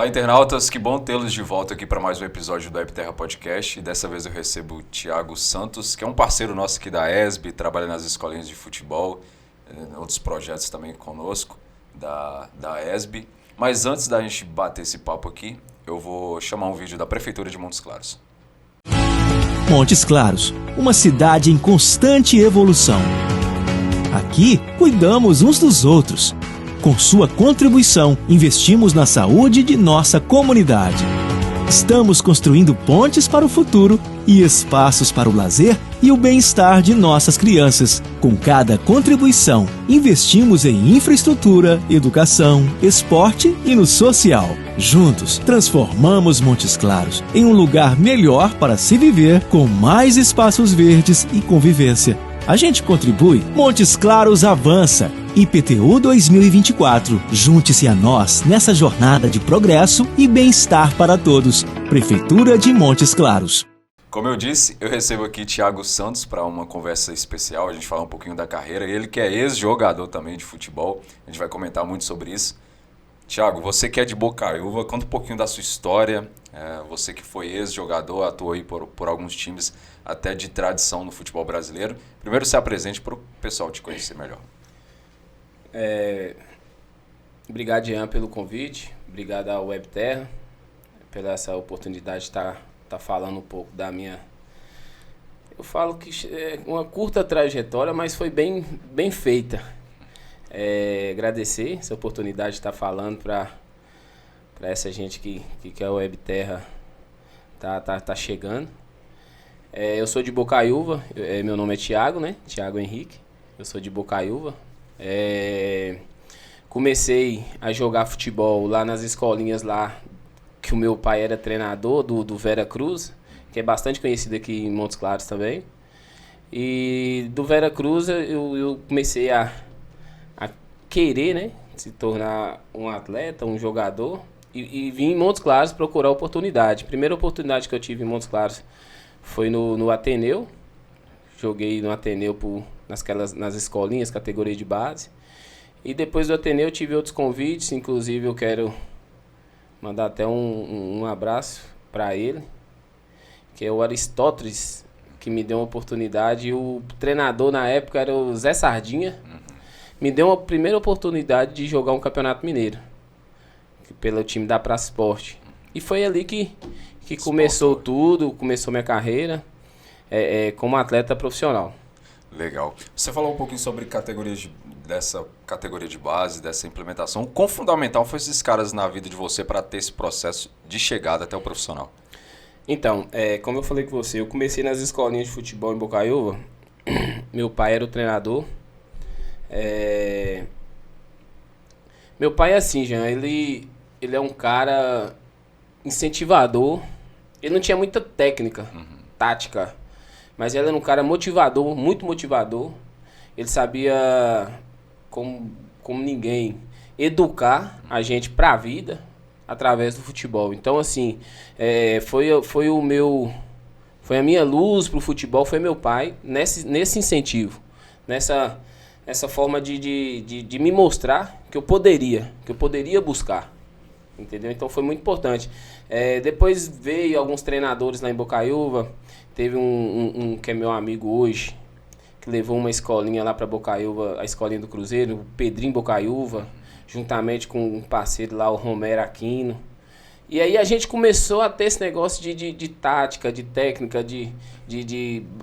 Olá, internautas, que bom tê-los de volta aqui para mais um episódio do Webterra Podcast. E dessa vez eu recebo o Thiago Santos, que é um parceiro nosso aqui da ESB, trabalha nas escolinhas de futebol, outros projetos também conosco da ESB. Mas antes da gente bater esse papo aqui, eu vou chamar um vídeo da Prefeitura de Montes Claros. Montes Claros, uma cidade em constante evolução. Aqui, cuidamos uns dos outros. Com sua contribuição, investimos na saúde de nossa comunidade. Estamos construindo pontes para o futuro e espaços para o lazer e o bem-estar de nossas crianças. Com cada contribuição, investimos em infraestrutura, educação, esporte e no social. Juntos, transformamos Montes Claros em um lugar melhor para se viver, com mais espaços verdes e convivência. A gente contribui, Montes Claros avança. IPTU 2024. Junte-se a nós nessa jornada de progresso e bem-estar para todos. Prefeitura de Montes Claros. Como eu disse, eu recebo aqui Thiago Santos para uma conversa especial, a gente falar um pouquinho da carreira. Ele que é ex-jogador também de futebol, a gente vai comentar muito sobre isso. Thiago, você que é de Bocaiúva, conta um pouquinho da sua história. Você que foi ex-jogador, atuou aí por alguns times até de tradição no futebol brasileiro. Primeiro se apresente para o pessoal te conhecer melhor. Obrigado, Jean, pelo convite. Obrigado à Webterra pela essa oportunidade de estar falando um pouco da minha... Eu falo que é uma curta trajetória, mas foi bem feita. Agradecer essa oportunidade de estar falando para essa gente que a Webterra tá chegando. Eu sou de Bocaiúva, meu nome é Thiago, né? Thiago Henrique. Eu sou de Bocaiúva. Comecei a jogar futebol lá nas escolinhas lá, que o meu pai era treinador do Vera Cruz, que é bastante conhecido aqui em Montes Claros também. E do Vera Cruz eu comecei a querer, né, se tornar um atleta, um jogador, e vim em Montes Claros procurar oportunidade. A primeira oportunidade que eu tive em Montes Claros foi no Ateneu. Joguei no Ateneu nas escolinhas, categoria de base. E depois do Ateneu eu tive outros convites, inclusive eu quero mandar até um abraço para ele, que é o Aristóteles, que me deu uma oportunidade. O treinador na época era o Zé Sardinha. Me deu uma primeira oportunidade de jogar um campeonato mineiro, pelo time da Praça Esporte. E foi ali que começou tudo, começou minha carreira como atleta profissional. Legal. Você falou um pouquinho sobre dessa categoria de base, dessa implementação. O quão fundamental foi esses caras na vida de você para ter esse processo de chegada até o profissional? Então, como eu falei com você, eu comecei nas escolinhas de futebol em Bocaiúva. Meu pai era o treinador. Meu pai é assim, Jean, ele é um cara incentivador. Ele não tinha muita técnica, tática, mas ele era um cara motivador, muito motivador. Ele sabia, como ninguém, educar a gente pra vida através do futebol. Então, assim, foi a minha luz pro futebol, foi meu pai, nesse incentivo, nessa forma de me mostrar que eu poderia buscar, entendeu? Então foi muito importante. Depois veio alguns treinadores lá em Bocaiúva, teve um que é meu amigo hoje, que levou uma escolinha lá para Bocaiúva, a escolinha do Cruzeiro, o Pedrinho Bocaiúva, juntamente com um parceiro lá, o Romero Aquino. E aí a gente começou a ter esse negócio de tática, de técnica, de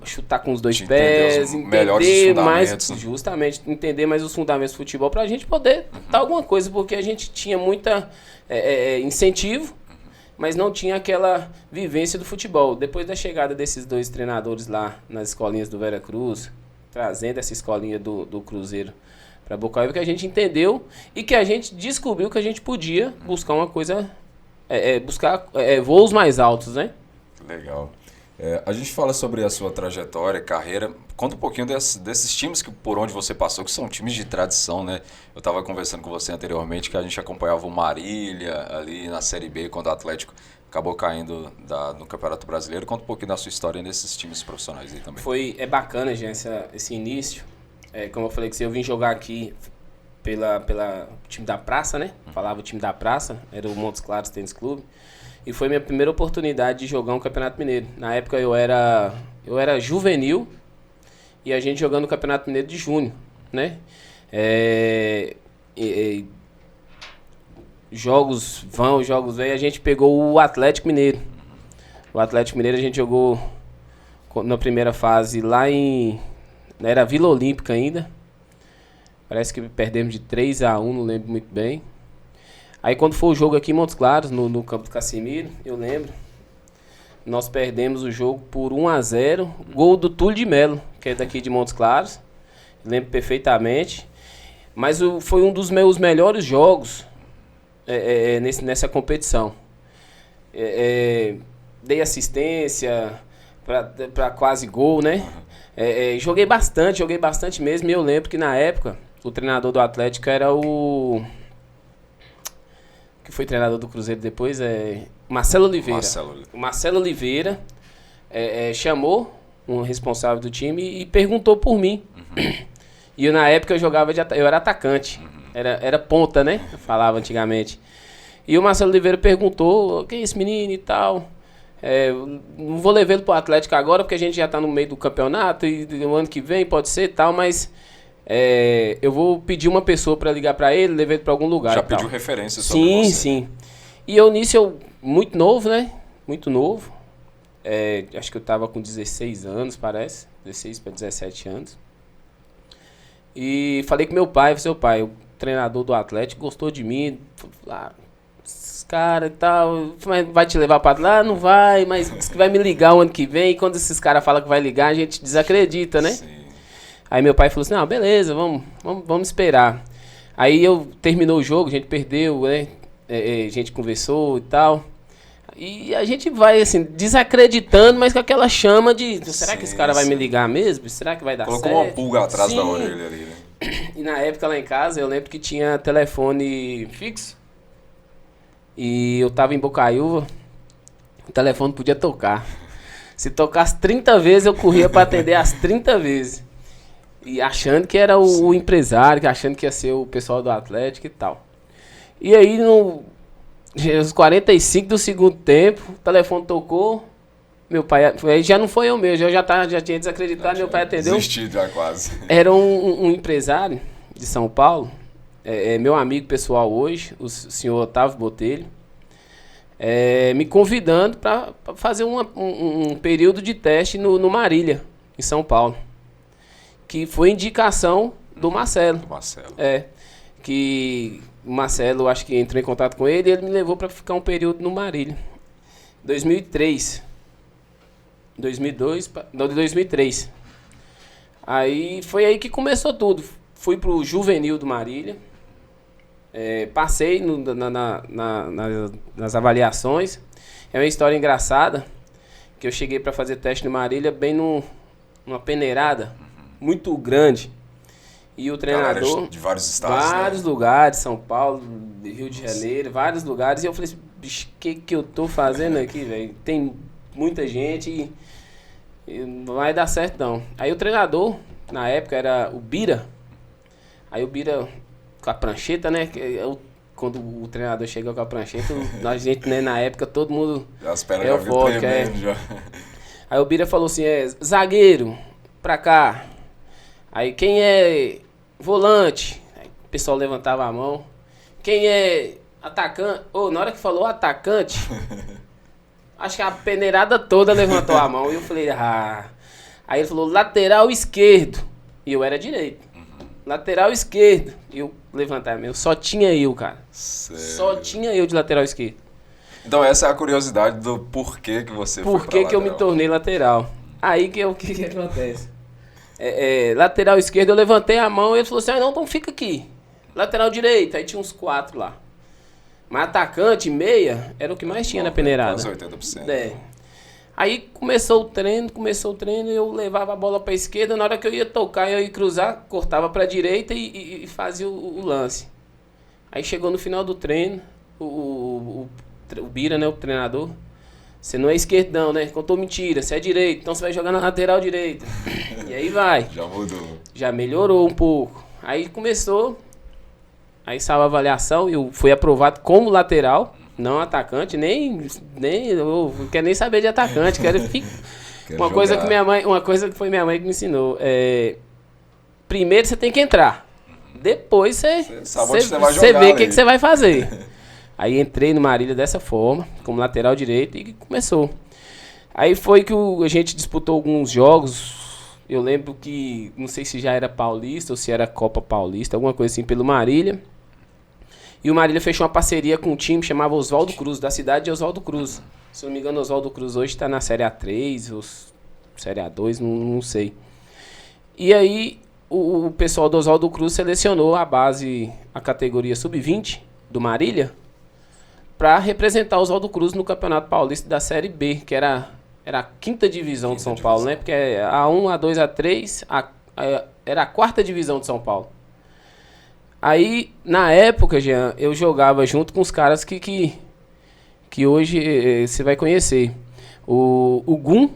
chutar com os dois pés, entender mais, justamente, entender mais os fundamentos do futebol pra gente poder dar alguma coisa, porque a gente tinha muita incentivo, mas não tinha aquela vivência do futebol. Depois da chegada desses dois treinadores lá nas escolinhas do Vera Cruz, trazendo essa escolinha do Cruzeiro para Bocaiúva, que a gente entendeu e que a gente descobriu que a gente podia buscar uma coisa, buscar voos mais altos, né? Legal. A gente fala sobre a sua trajetória, carreira. Conta um pouquinho desses times por onde você passou, que são times de tradição, né? Eu estava conversando com você anteriormente que a gente acompanhava o Marília ali na Série B, quando o Atlético acabou caindo no Campeonato Brasileiro. Conta um pouquinho da sua história nesses times profissionais aí também. É bacana, gente, esse início. Como eu falei que eu vim jogar aqui pela time da praça, né? Falava o time da praça, era o Montes Claros Tênis Clube. E foi minha primeira oportunidade de jogar um Campeonato Mineiro. Na época eu era juvenil e a gente jogando o Campeonato Mineiro de Júnior, né? Jogos vão, jogos vêm, a gente pegou o Atlético Mineiro. O Atlético Mineiro a gente jogou na primeira fase lá era Vila Olímpica ainda. Parece que perdemos de 3-1, não lembro muito bem. Aí quando foi o jogo aqui em Montes Claros, no campo do Casimiro, eu lembro, nós perdemos o jogo por 1-0, gol do Túlio de Melo, que é daqui de Montes Claros, lembro perfeitamente. Mas foi um dos meus melhores jogos nessa competição. Dei assistência para quase gol, né? Joguei bastante mesmo. E eu lembro que na época o treinador do Atlético era que foi treinador do Cruzeiro depois, Marcelo Oliveira. O Marcelo Oliveira chamou um responsável do time e perguntou por mim. E na época eu era atacante, era ponta, né? Eu falava antigamente. E o Marcelo Oliveira perguntou, quem é esse menino e tal? Não vou levá-lo pro Atlético agora, porque a gente já tá no meio do campeonato e no ano que vem pode ser e tal, mas eu vou pedir uma pessoa para ligar para ele, levar ele para algum lugar. Já e tal. pediu referência sobre você? Sim. E eu muito novo, né? Muito novo. Acho que eu tava com 16 anos, parece. 16 para 17 anos. E falei com meu pai, pai, o treinador do Atlético gostou de mim. Esses caras e tal, vai te levar para lá? Não vai, mas diz que vai me ligar o ano que vem. E quando esses caras falam que vai ligar, a gente desacredita, né? Sim. Aí meu pai falou assim, não, beleza, vamos esperar. Aí terminou o jogo, a gente perdeu, né? A gente conversou e tal. E a gente vai, assim, desacreditando, mas com aquela chama de... Será que esse cara vai me ligar mesmo? Será que vai dar certo? Colocou uma pulga atrás da orelha ali, né? E na época lá em casa, eu lembro que tinha telefone fixo. E eu tava em Bocaiúva, o telefone podia tocar. Se tocasse 30 vezes, eu corria para atender as 30 vezes. E achando que era o empresário, achando que ia ser o pessoal do Atlético e tal. E aí, nos 45 do segundo tempo, o telefone tocou. Meu pai, aí já não foi eu mesmo, já tinha desacreditado, meu pai atendeu. Desistido já quase. Era um empresário de São Paulo, meu amigo pessoal hoje, o senhor Otávio Botelho, me convidando para fazer um período de teste no Marília, em São Paulo. Que foi indicação do Marcelo. Que o Marcelo, acho que entrou em contato com ele e ele me levou para ficar um período no Marília. 2003. 2003. Aí foi aí que começou tudo. Fui pro juvenil do Marília. Passei nas avaliações. É uma história engraçada. Que eu cheguei para fazer teste no Marília bem numa peneirada muito grande. E o treinador... de vários estados, vários lugares, São Paulo, Rio de Janeiro, vários lugares. E eu falei assim, bicho, o que eu tô fazendo aqui, velho? Tem muita gente e não vai dar certo, não. Aí o treinador, na época, era o Bira. Aí o Bira, com a prancheta, né? Quando o treinador chegou com a prancheta, a gente, né, na época, todo mundo... As pernas já viu tremendo, já. Aí o Bira falou assim, zagueiro, pra cá. Aí quem é volante? Aí o pessoal levantava a mão. Quem é atacante? Na hora que falou atacante, acho que a peneirada toda levantou a mão. E eu falei, Aí ele falou, lateral esquerdo. E eu era direito. Lateral esquerdo. E eu levantava a mão. Só tinha eu, cara. Sério? Só tinha eu de lateral esquerdo. Então essa é a curiosidade do porquê que você foi pra lateral. Por que eu me tornei lateral. Aí o que acontece? Lateral esquerdo, eu levantei a mão e ele falou assim, não, então fica aqui. Lateral direito, aí tinha uns 4 lá. Mas atacante, meia, era o que mais tinha na peneirada. Quase 80%. Aí começou o treino, eu levava a bola pra esquerda, na hora que eu ia tocar, eu ia cruzar, cortava pra direita e fazia o lance. Aí chegou no final do treino, o Bira, né, o treinador, você não é esquerdão, né? Contou mentira, você é direito, então você vai jogar na lateral direita. E aí vai. Já mudou. Já melhorou um pouco. Aí começou Aí saiu a avaliação e eu fui aprovado como lateral, não atacante, eu não quero nem saber de atacante, uma coisa que foi minha mãe que me ensinou. Primeiro você tem que entrar. Depois você vê o que você vai fazer. Aí entrei no Marília dessa forma, como lateral direito, e começou. Aí foi que a gente disputou alguns jogos. Eu lembro que, não sei se já era Paulista ou se era Copa Paulista, alguma coisa assim, pelo Marília. E o Marília fechou uma parceria com um time que chamava Oswaldo Cruz, da cidade de Oswaldo Cruz. Se não me engano, Oswaldo Cruz hoje está na Série A3 ou Série A2, não sei. E aí o pessoal do Oswaldo Cruz selecionou a base, a categoria Sub-20 do Marília, para representar o Oswaldo Cruz no Campeonato Paulista da Série B, que era a quinta divisão de São Paulo, né? Porque A1, A2, A3, era a quarta divisão de São Paulo. Aí, na época, Jean, eu jogava junto com os caras que hoje você vai conhecer. O Gum,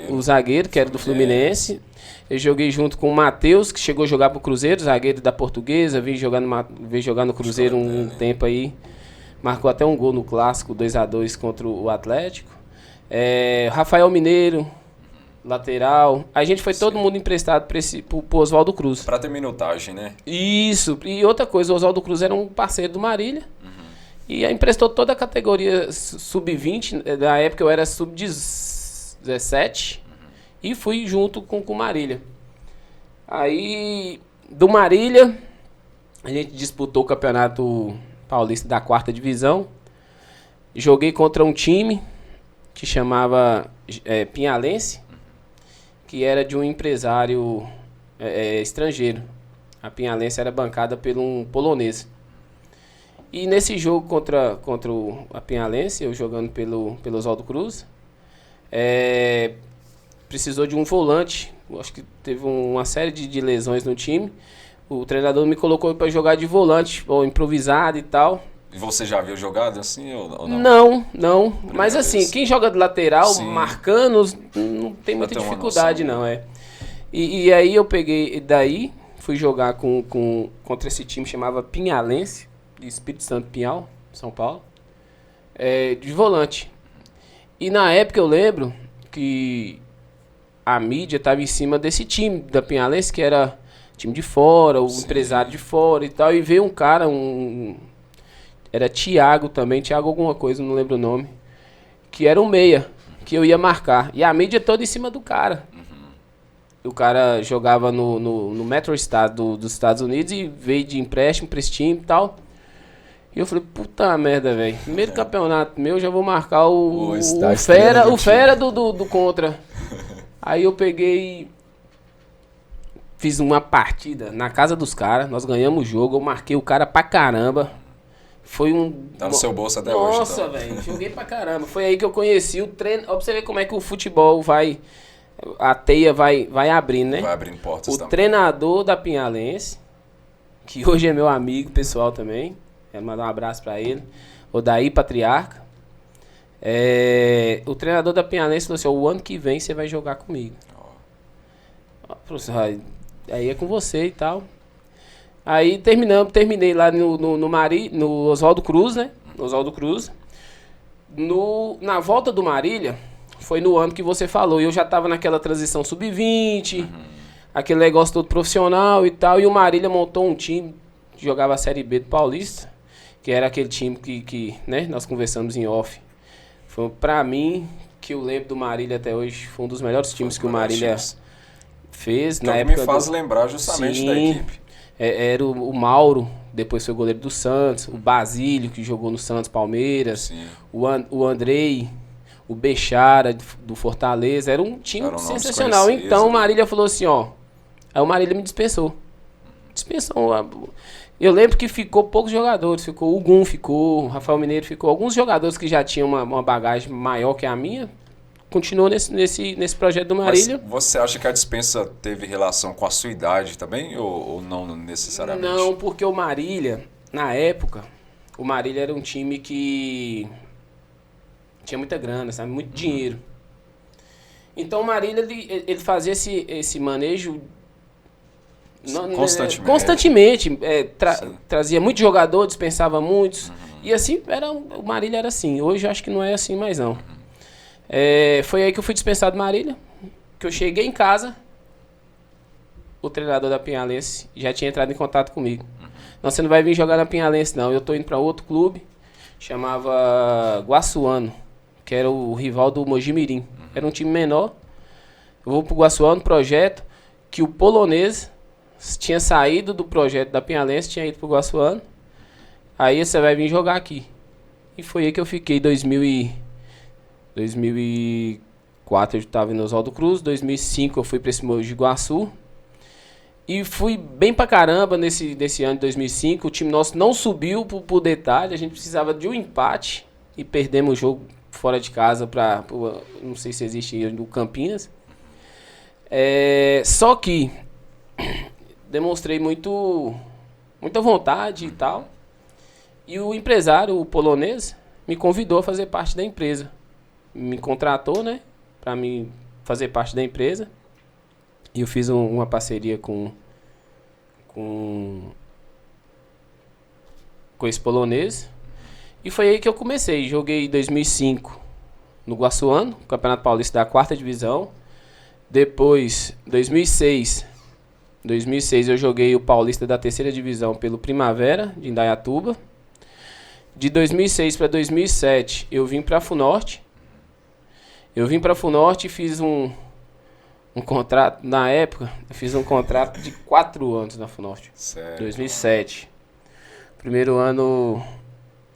o zagueiro, que era do Fluminense. Eu joguei junto com o Matheus, que chegou a jogar pro Cruzeiro, zagueiro da Portuguesa, veio jogar no Cruzeiro um tempo aí. Marcou até um gol no Clássico, 2-2 contra o Atlético. Rafael Mineiro, lateral. A gente foi todo mundo emprestado pro Oswaldo Cruz. Pra ter minutagem, né? Isso. E outra coisa, o Oswaldo Cruz era um parceiro do Marília. E emprestou toda a categoria Sub-20. Na época eu era Sub-17. E fui junto com o Marília. Aí, do Marília, a gente disputou o Campeonato Paulista da quarta divisão. Joguei contra um time que chamava Pinhalense, que era de um empresário estrangeiro. A Pinhalense era bancada por um polonês. E nesse jogo contra a Pinhalense, eu jogando pelo Oswaldo Cruz, precisou de um volante. Acho que teve uma série de lesões no time. O treinador me colocou para jogar de volante, ou improvisado e tal. E você já viu jogado assim ou não? Não. Mas assim, quem joga de lateral, Sim. Marcando, não tem muita dificuldade, não. E aí eu peguei daí, fui jogar contra esse time que chamava Pinhalense, de Espírito Santo, Pinhal, São Paulo, de volante. E na época eu lembro que a mídia estava em cima desse time da Pinhalense, que era time de fora, o empresário de fora e tal, e veio um cara, era Thiago também, Thiago alguma coisa, não lembro o nome, que era um meia, que eu ia marcar. E a mídia toda em cima do cara. O cara jogava no Metro Star dos Estados Unidos e veio de empréstimo pra esse time e tal. E eu falei, puta merda, velho. Primeiro campeonato meu, já vou marcar o fera do contra. Aí eu peguei, fiz uma partida na casa dos caras, nós ganhamos o jogo, eu marquei o cara pra caramba. Foi Tá no seu bolso até hoje. Nossa, velho, joguei pra caramba. Foi aí que eu conheci o treino. Ó, pra você ver como é que o futebol a teia vai abrindo, né? Vai abrindo portas também. O treinador da Pinhalense, que hoje é meu amigo pessoal também, quero mandar um abraço pra ele, o Daí Patriarca. O treinador da Pinhalense falou assim, o ano que vem você vai jogar comigo. Aí é com você e tal. Aí terminei lá no Oswaldo Cruz, né? No Oswaldo Cruz. Na volta do Marília, foi no ano que você falou. Eu já tava naquela transição sub-20, aquele negócio todo profissional e tal. E o Marília montou um time que jogava a Série B do Paulista, que era aquele time que né, nós conversamos em off. Foi pra mim, que eu lembro do Marília até hoje, foi um dos melhores times que o Marília fez. Então, na época me faz lembrar justamente da equipe. Era o Mauro, depois foi goleiro do Santos, o Basílio, que jogou no Santos, Palmeiras, o Andrei, o Bechara, do Fortaleza. Era um time sensacional. Então o Marília falou assim, ó. Aí o Marília me dispensou. Eu lembro que ficou poucos jogadores. Ficou o Gum, o Rafael Mineiro, ficou alguns jogadores que já tinham uma bagagem maior que a minha. Continuou nesse projeto do Marília. Mas você acha que a dispensa teve relação com a sua idade também ou não necessariamente? Não, porque o Marília, na época, o Marília era um time que tinha muita grana, sabe? Muito dinheiro. Então o Marília, ele fazia esse manejo Constantemente. Trazia muito jogador, dispensava muitos. E assim, o Marília era assim. Hoje eu acho que não é assim mais não. Foi aí que eu fui dispensado do Marília. Que eu cheguei em casa, o treinador da Pinhalense já tinha entrado em contato comigo. Não, você não vai vir jogar na Pinhalense não. Eu tô indo para outro clube, chamava Guaçuano, que era o rival do Mojimirim. Era um time menor. Eu vou pro Guaçuano, projeto que o polonês tinha saído do projeto da Pinhalense, tinha ido pro Guaçuano. Aí você vai vir jogar aqui. E foi aí que eu fiquei. 2004 eu estava em Oswaldo Cruz. 2005 eu fui para esse Mogi Guaçu. E fui bem pra caramba nesse ano de 2005. O time nosso não subiu pro detalhe. A gente precisava de um empate. E perdemos o jogo fora de casa não sei se existe no Campinas. Só que demonstrei muita vontade e tal. E o empresário, o polonês, me convidou a fazer parte da empresa. Me contratou, né? Pra mim fazer parte da empresa. E eu fiz uma parceria com esse polonês. E foi aí que eu comecei. Joguei em 2005 no Guaçuano, Campeonato Paulista da 4ª Divisão. Depois, 2006 eu joguei o Paulista da 3ª Divisão pelo Primavera, de Indaiatuba. De 2006 para 2007, eu vim para a Funorte. Eu vim para a Funorte e fiz um contrato, na época, eu fiz um contrato de 4 anos na Funorte. Sério? 2007. Primeiro ano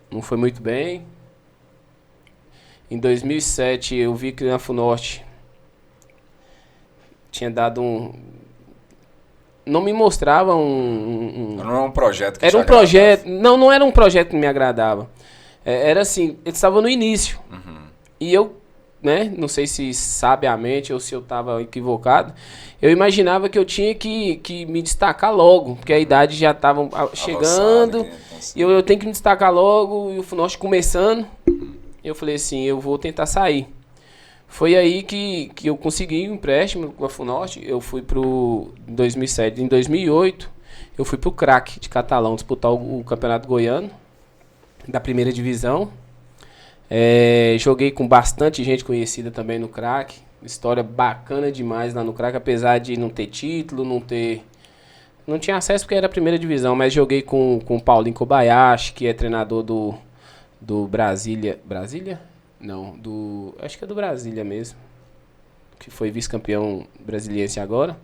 não foi muito bem. Em 2007 eu vi que na Funorte tinha dado não me mostrava Não era um projeto que era um projeto. Não era um projeto que me agradava. Era assim, eles estavam no início. E eu, né, não sei se sabiamente ou se eu estava equivocado, eu imaginava que eu tinha que me destacar logo, porque a idade já estava chegando, e eu tenho que me destacar logo, e o Funorte começando. Eu falei assim, eu vou tentar sair. Foi aí que eu consegui um empréstimo com a Funorte. Eu fui pro 2007. Em 2008, eu fui pro Crack de Catalão disputar o Campeonato Goiano da 1ª Divisão. Joguei com bastante gente conhecida também no Crack. História bacana demais lá no Crack, apesar de não ter título, não tinha acesso porque era a 1ª Divisão, mas joguei com o Paulinho Kobayashi, que é treinador do Brasília. Brasília? Não, acho que é do Brasília mesmo, que foi vice-campeão brasiliense agora.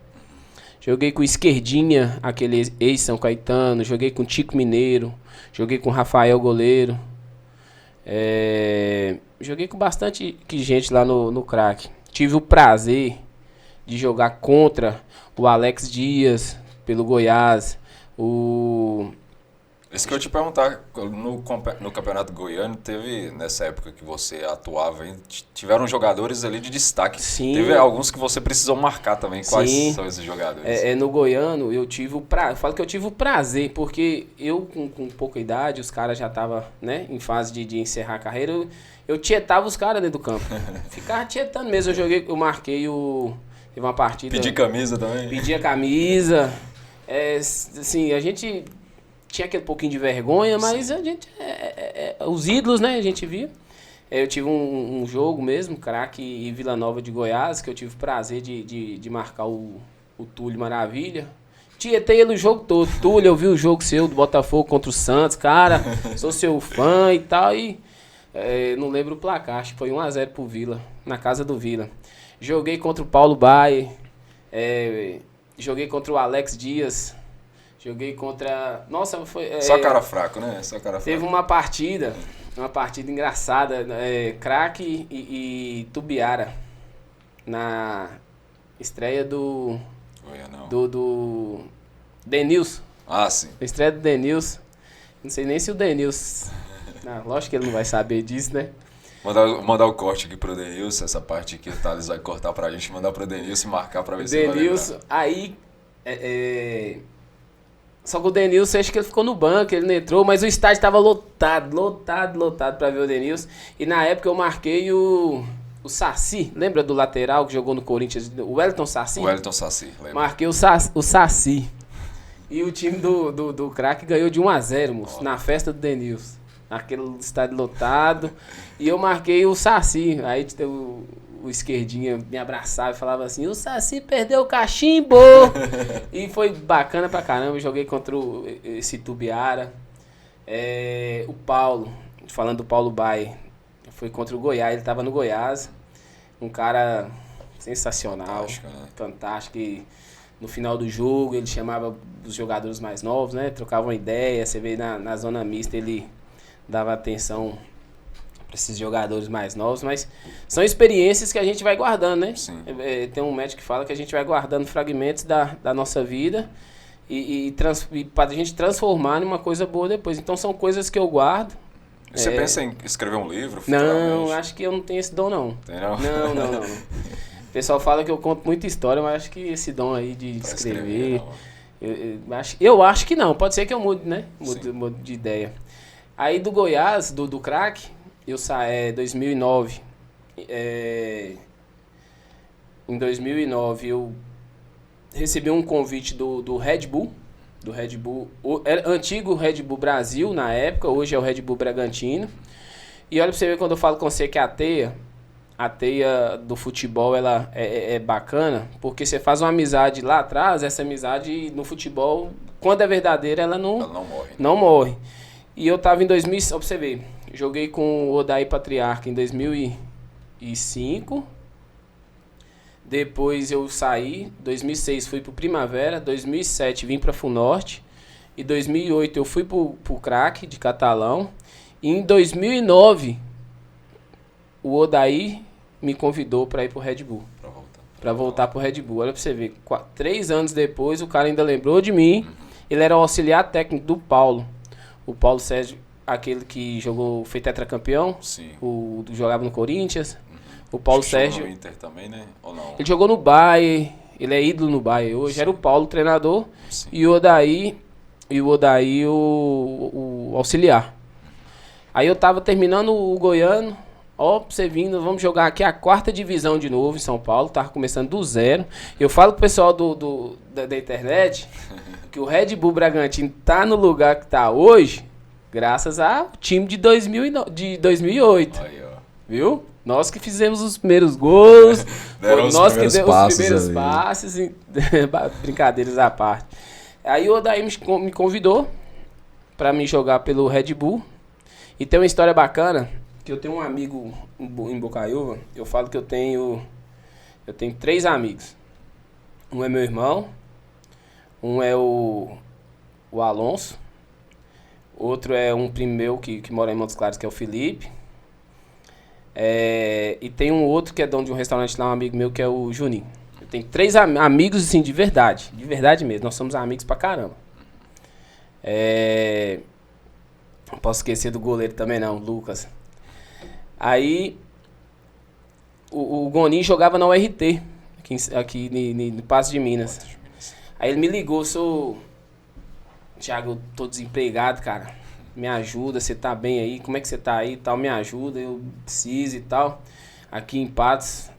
Joguei com o Esquerdinha, aquele ex-São Caetano. Joguei com o Tico Mineiro. Joguei com o Rafael Goleiro. Joguei com bastante gente lá no Crack. Tive o prazer de jogar contra o Alex Dias, pelo Goiás. Isso que eu te perguntar, no Campeonato Goiano, teve, nessa época que você atuava, tiveram jogadores ali de destaque. Sim. Teve alguns que você precisou marcar também. Quais são esses jogadores? No Goiano, eu falo que eu tive o prazer, porque eu, com pouca idade, os caras já estavam, né, em fase de encerrar a carreira, eu tietava os caras dentro do campo. Ficava tietando mesmo. Eu marquei teve uma partida... Pedi camisa também? Pedi a camisa. Assim, a gente... Tinha aquele pouquinho de vergonha, mas sim, a gente... os ídolos, né? A gente via. Eu tive um jogo mesmo, Crack e Vila Nova de Goiás, que eu tive o prazer de marcar o Túlio Maravilha. Tietei ele o jogo todo. Túlio, eu vi o jogo seu do Botafogo contra o Santos, cara. Sou seu fã e tal. E não lembro o placar, acho que foi 1-0 pro Vila, na casa do Vila. Joguei contra o Paulo Baia. Joguei contra o Alex Dias. Joguei contra... Nossa, foi... Só cara fraco, né? Só cara fraco. Teve uma partida engraçada, Crack e Tubiara, na estreia do Denilson. Ah, sim. Na estreia do Denilson. Não sei nem se o Denilson... lógico que ele não vai saber disso, né? Mandar o corte aqui pro Denilson, essa parte que o Thales vai cortar pra gente, mandar pro Denilson e marcar pra ver se ele vai lembrar. Denilson, aí... Só que o Denilson, acho que ele ficou no banco, ele não entrou, mas o estádio estava lotado para ver o Denilson. E na época eu marquei o Saci, lembra do lateral que jogou no Corinthians, o Wellington Saci? O Wellington Saci, lembra. Marquei o Saci. E o time do craque ganhou de 1-0, moço, na festa do Denilson. Naquele estádio lotado. E eu marquei o Saci. Aí o esquerdinha me abraçava e falava assim, o Saci perdeu o cachimbo! E foi bacana pra caramba. Eu joguei contra esse Tubiara. O Paulo, falando do Paulo Baia, foi contra o Goiás. Ele tava no Goiás. Um cara sensacional. Fantástico. E no final do jogo ele chamava os jogadores mais novos, né? Trocavam uma ideia. Você vê na zona mista ele dava atenção para esses jogadores mais novos, mas são experiências que a gente vai guardando, né? Tem um médico que fala que a gente vai guardando fragmentos da nossa vida e para a gente transformar em uma coisa boa depois. Então são coisas que eu guardo. Você pensa em escrever um livro? Não, acho que eu não tenho esse dom, não. Tem não? Não. O pessoal fala que eu conto muita história, mas acho que esse dom aí de escrever... Eu acho que não. Pode ser que eu mude, né? Mude de ideia. Aí do Goiás, do craque, eu saí em 2009. Em 2009 eu recebi um convite do Red Bull. Do Red Bull, antigo Red Bull Brasil na época, hoje é o Red Bull Bragantino. E olha pra você ver quando eu falo com você que a teia do futebol ela é bacana, porque você faz uma amizade lá atrás, essa amizade no futebol, quando é verdadeira, ela não morre. Não morre. E eu tava em 2000, ó, pra você ver, joguei com o Odair Patriarca em 2005. Depois eu saí, 2006 fui pro Primavera, 2007 vim pra Funorte, e 2008 eu fui pro Craque de Catalão, e em 2009 o Odair me convidou para ir pro Red Bull. Para voltar pro Red Bull. Olha pra você ver, 3 anos depois o cara ainda lembrou de mim. Ele era o auxiliar técnico do Paulo. O Paulo Sérgio, aquele que foi tetracampeão. Sim. Jogava no Corinthians. O Paulo Sérgio... no Inter também, né? Ou não? Ele jogou no Bayern. Ele é ídolo no Bayern hoje. Sim. Era o Paulo, o treinador. Sim. E o Odair, o auxiliar. Aí eu tava terminando o Goiano. Ó, pra você vindo, vamos jogar aqui a 4ª divisão de novo em São Paulo. Tava começando do zero. Eu falo pro pessoal da internet que o Red Bull Bragantino tá no lugar que tá hoje graças ao time de 2008. Aí, ó. Viu? Nós que fizemos os primeiros gols. Nós que demos os primeiros passes. Brincadeiras à parte. Aí o Odair me convidou pra me jogar pelo Red Bull. E tem uma história bacana. Que eu tenho um amigo em Bocaiúva, eu falo que eu tenho 3 amigos. Um é meu irmão, um é o Alonso, outro é um primo meu que mora em Montes Claros, que é o Felipe. E tem um outro que é dono de um restaurante lá, um amigo meu, que é o Juninho. Eu tenho 3 amigos, assim, de verdade mesmo. Nós somos amigos pra caramba. Não posso esquecer do goleiro também não, Lucas. Aí, o Gonin jogava na URT, aqui no Passo de Minas. Aí ele me ligou, Thiago, eu tô desempregado, cara. Me ajuda, você tá bem aí? Como é que você tá aí? Tal, me ajuda, eu preciso e tal. Aqui em Patos,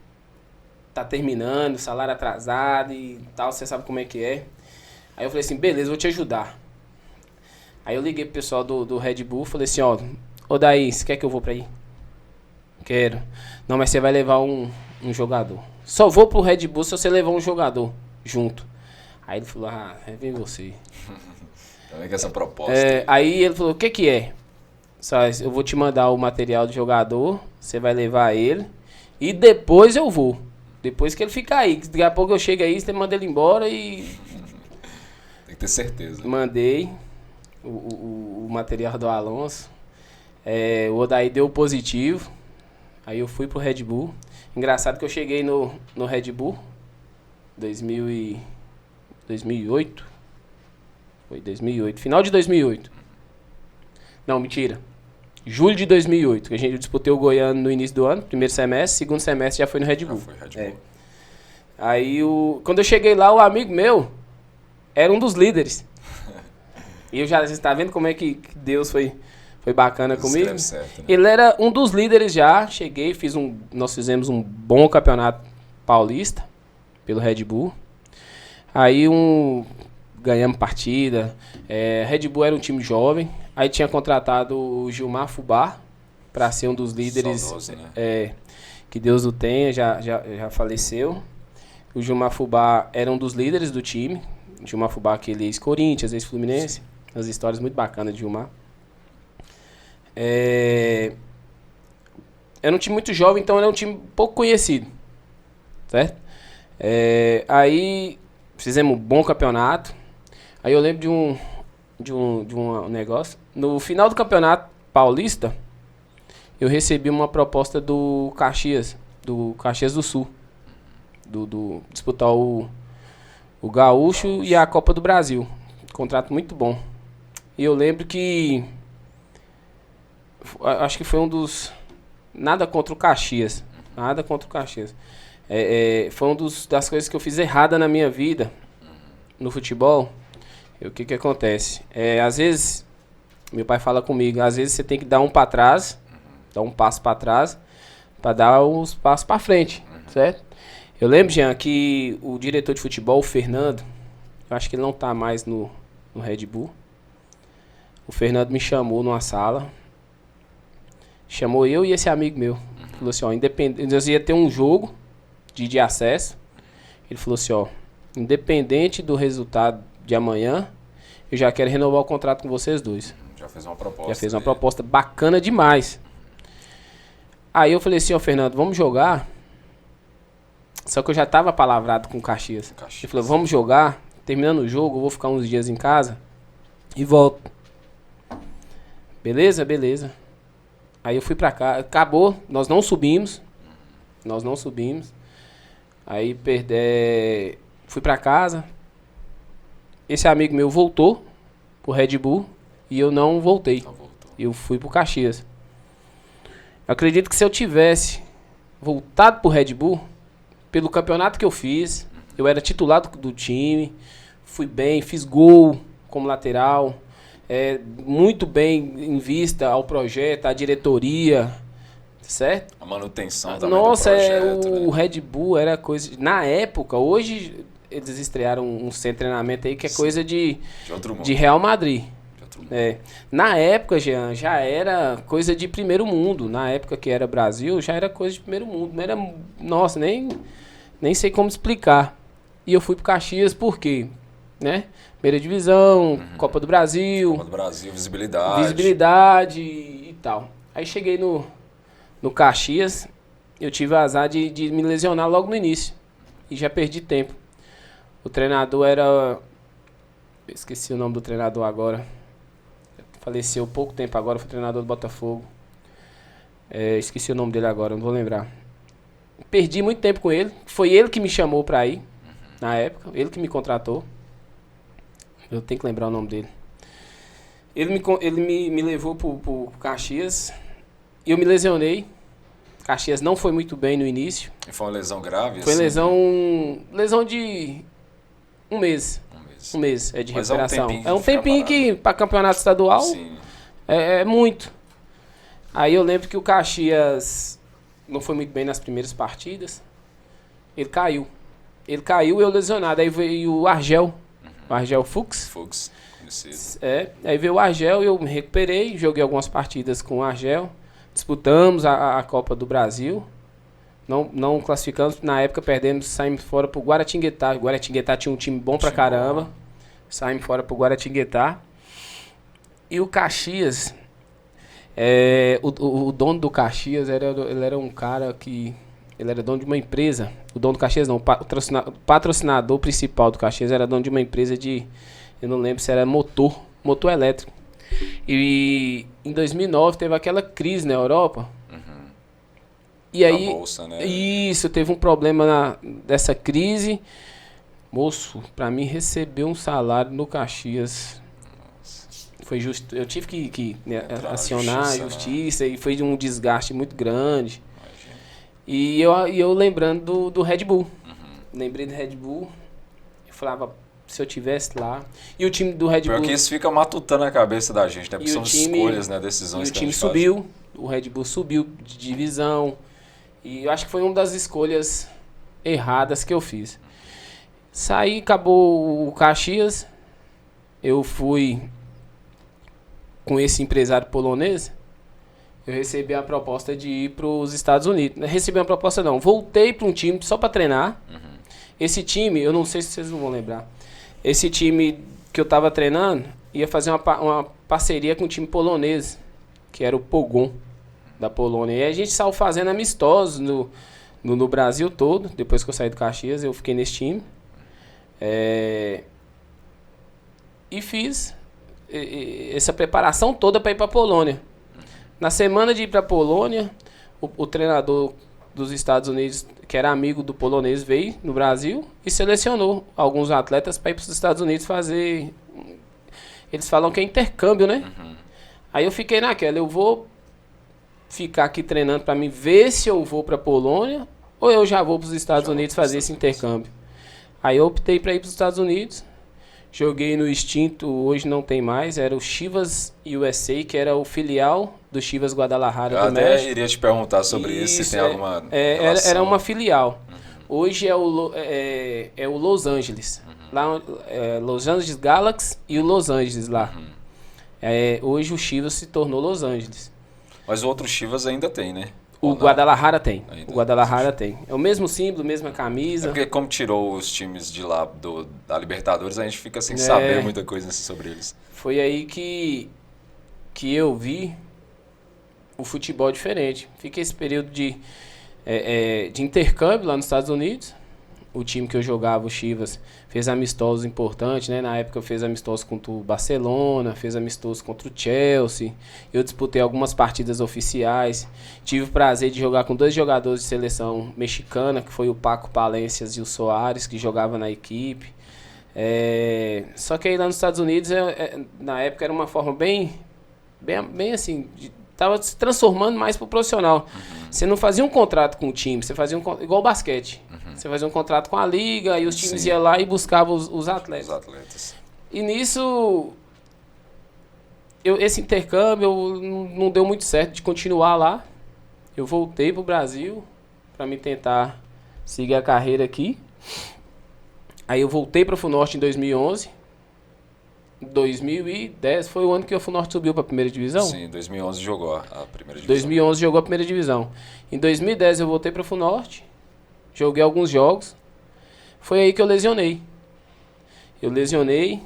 tá terminando, salário atrasado e tal, você sabe como é que é. Aí eu falei assim, beleza, vou te ajudar. Aí eu liguei pro pessoal do Red Bull, falei assim, ó, Odair, você quer que eu vou pra aí? Quero. Não, mas você vai levar um jogador. Só vou pro Red Bull se você levar um jogador junto. Aí ele falou, vem você. Também com essa proposta. Aí ele falou, o que é? Eu vou te mandar o material do jogador, você vai levar ele, e depois eu vou. Depois que ele ficar aí. Daqui a pouco eu chego aí, você manda ele embora e... Tem que ter certeza. Mandei o material do Alonso. O Odair deu positivo. Aí eu fui pro Red Bull. Engraçado que eu cheguei no Red Bull 2008. Foi 2008. Final de 2008. Não, mentira. Julho de 2008. Que a gente disputou o Goiano no início do ano. Primeiro semestre. Segundo semestre já foi no Red Bull. Já foi Red Bull. Aí quando eu cheguei lá, o amigo meu era um dos líderes. E você tá vendo como é que Deus foi bacana comigo. Certo, né? Ele era um dos líderes já. Cheguei, nós fizemos um bom campeonato paulista pelo Red Bull. Aí ganhamos partida. Red Bull era um time jovem. Aí tinha contratado o Gilmar Fubá para ser um dos líderes. Saudoso, né? Que Deus o tenha, já faleceu. O Gilmar Fubá era um dos líderes do time. O Gilmar Fubá, aquele ex-Corinthians, ex-Fluminense. As histórias muito bacanas de Gilmar. Era um time muito jovem, então era um time pouco conhecido. Certo? Aí fizemos um bom campeonato. Aí eu lembro de um negócio. No final do campeonato paulista, eu recebi uma proposta do Caxias do Sul. Disputar o Gaúcho e a Copa do Brasil. Contrato muito bom. E eu lembro que acho que foi um dos... Nada contra o Caxias. Nada contra o Caxias. Foi uma das coisas que eu fiz errada na minha vida, no futebol. O que acontece? Às vezes, meu pai fala comigo, às vezes você tem que dar um para trás, dar um passo para trás, para dar os passos para frente, certo? Eu lembro, Jean, que o diretor de futebol, o Fernando, eu acho que ele não tá mais no Red Bull. O Fernando me chamou numa sala, chamou eu e esse amigo meu. Falou assim, ó, independente, nós ia ter um jogo de acesso. Ele falou assim, ó, independente do resultado de amanhã, eu já quero renovar o contrato com vocês dois. Já fez uma proposta. Já fez uma proposta bacana demais. Aí eu falei assim, ó, Fernando, vamos jogar. Só que eu já tava palavrado com o Caxias. Ele falou, vamos jogar. Terminando o jogo, eu vou ficar uns dias em casa e volto. Beleza? Beleza. Aí eu fui pra cá. Acabou. Nós não subimos. Aí fui pra casa. Esse amigo meu voltou pro Red Bull e eu não voltei. Eu fui pro Caxias. Eu acredito que se eu tivesse voltado pro Red Bull, pelo campeonato que eu fiz, eu era titular do time, fui bem, fiz gol como lateral, muito bem em vista ao projeto, à diretoria, certo? A manutenção também Nossa, do projeto, o Red Bull era coisa... Na época, hoje eles estrearam um centro de treinamento aí que é coisa de outro mundo. De Real Madrid. De outro mundo. Na época, Jean, já era coisa de primeiro mundo. Na época que era Brasil, já era coisa de primeiro mundo. Não era, nossa, nem sei como explicar. E eu fui pro Caxias por quê? Né? Primeira divisão, Copa do Brasil. Copa do Brasil, visibilidade. Visibilidade e tal. Aí cheguei no Caxias, eu tive o azar de me lesionar logo no início. E já perdi tempo. O treinador era... Eu esqueci o nome do treinador agora. Faleceu pouco tempo agora, foi treinador do Botafogo. Esqueci o nome dele agora, não vou lembrar. Perdi muito tempo com ele. Foi ele que me chamou pra ir, na época. Ele que me contratou. Eu tenho que lembrar o nome dele. Ele me levou pro Caxias. E eu me lesionei. Caxias não foi muito bem no início. E foi uma lesão grave? Foi assim? lesão de um mês. Um mês. De Mas recuperação. É um tempinho que para campeonato estadual Sim. É muito. Aí eu lembro que o Caxias não foi muito bem nas primeiras partidas. Ele caiu, eu lesionado. Aí veio o Argel. O Argel Fux, conhecido. Aí veio o Argel, eu me recuperei, joguei algumas partidas com o Argel. Disputamos a Copa do Brasil. Não classificamos. Na época perdemos, saímos fora pro Guaratinguetá. O Guaratinguetá tinha um time bom pra caramba. Saímos fora pro Guaratinguetá. E o Caxias, o dono do Caxias, ele era um cara que... Ele era dono de uma empresa. O dono do Caxias não, o patrocinador principal do Caxias era dono de uma empresa de... Eu não lembro se era motor elétrico. E em 2009 teve aquela crise na Europa. E aí, bolsa, né? Isso, teve um problema dessa crise. Moço, pra mim receber um salário no Caxias foi justo. Eu tive que acionar a justiça, né? E foi um desgaste muito grande. E eu lembrando do Red Bull. Lembrei do Red Bull. Eu falava, se eu tivesse lá. E o time do Red Bull... Porque isso fica matutando a cabeça da gente, né? Porque são escolhas, né? Decisões que a gente faz. O time subiu. O Red Bull subiu de divisão. E eu acho que foi uma das escolhas erradas que eu fiz. Saí, acabou o Caxias. eu fui com esse empresário polonês, eu recebi a proposta de ir para os Estados Unidos. Não recebi uma proposta não, voltei para um time só para treinar. Esse time, eu não sei se vocês não vão lembrar, esse time que eu estava treinando ia fazer uma parceria com um time polonês, que era o Pogoń, da Polônia. E a gente saiu fazendo amistosos no Brasil todo. Depois que eu saí do Caxias, eu fiquei nesse time. E fiz essa preparação toda para ir para a Polônia. Na semana de ir para a Polônia, o treinador dos Estados Unidos, que era amigo do polonês, veio no Brasil e selecionou alguns atletas para ir para os Estados Unidos fazer... Eles falam que é intercâmbio, né? Aí eu fiquei naquela, eu vou ficar aqui treinando para mim ver se eu vou para a Polônia ou eu já vou para os Estados Unidos fazer esse intercâmbio. Aí eu optei para ir para os Estados Unidos. Joguei no extinto, hoje não tem mais, era o Chivas USA, que era o filial do Chivas Guadalajara do México. Eu até iria te perguntar sobre isso, se tem alguma relação. Era uma filial. Hoje é o Los Angeles. Lá, Los Angeles Galaxy e o Los Angeles lá. Hoje o Chivas se tornou Los Angeles. Mas o outro Chivas ainda tem, né? O Guadalajara tem. O Guadalajara tem. É o mesmo símbolo, mesma camisa. É porque como tirou os times de lá da Libertadores, a gente fica sem saber muita coisa sobre eles. Foi aí que eu vi o futebol diferente. Fiquei esse período de intercâmbio lá nos Estados Unidos. O time que eu jogava, o Chivas, fez amistosos importantes, né? Na época eu fiz amistosos contra o Barcelona, fez amistosos contra o Chelsea. Eu disputei algumas partidas oficiais. Tive o prazer de jogar com 2 jogadores de seleção mexicana, que foi o Paco Palencias e o Soares, que jogava na equipe. Só que aí lá nos Estados Unidos, na época, era uma forma bem assim... Estava se transformando mais para o profissional. Você não fazia um contrato com o time, você fazia igual o basquete. Você fazia um contrato com a liga e os times iam lá e buscavam os atletas. E nisso, esse intercâmbio não deu muito certo de continuar lá. Eu voltei para o Brasil para me tentar seguir a carreira aqui. Aí eu voltei para a FUNORTE em 2011. 2010 foi o ano que a FUNORTE subiu para a primeira divisão? Sim, 2011 jogou a primeira divisão. 2011 jogou a primeira divisão. Em 2010 eu voltei para a FUNORTE, joguei alguns jogos. Foi aí que eu lesionei. Eu lesionei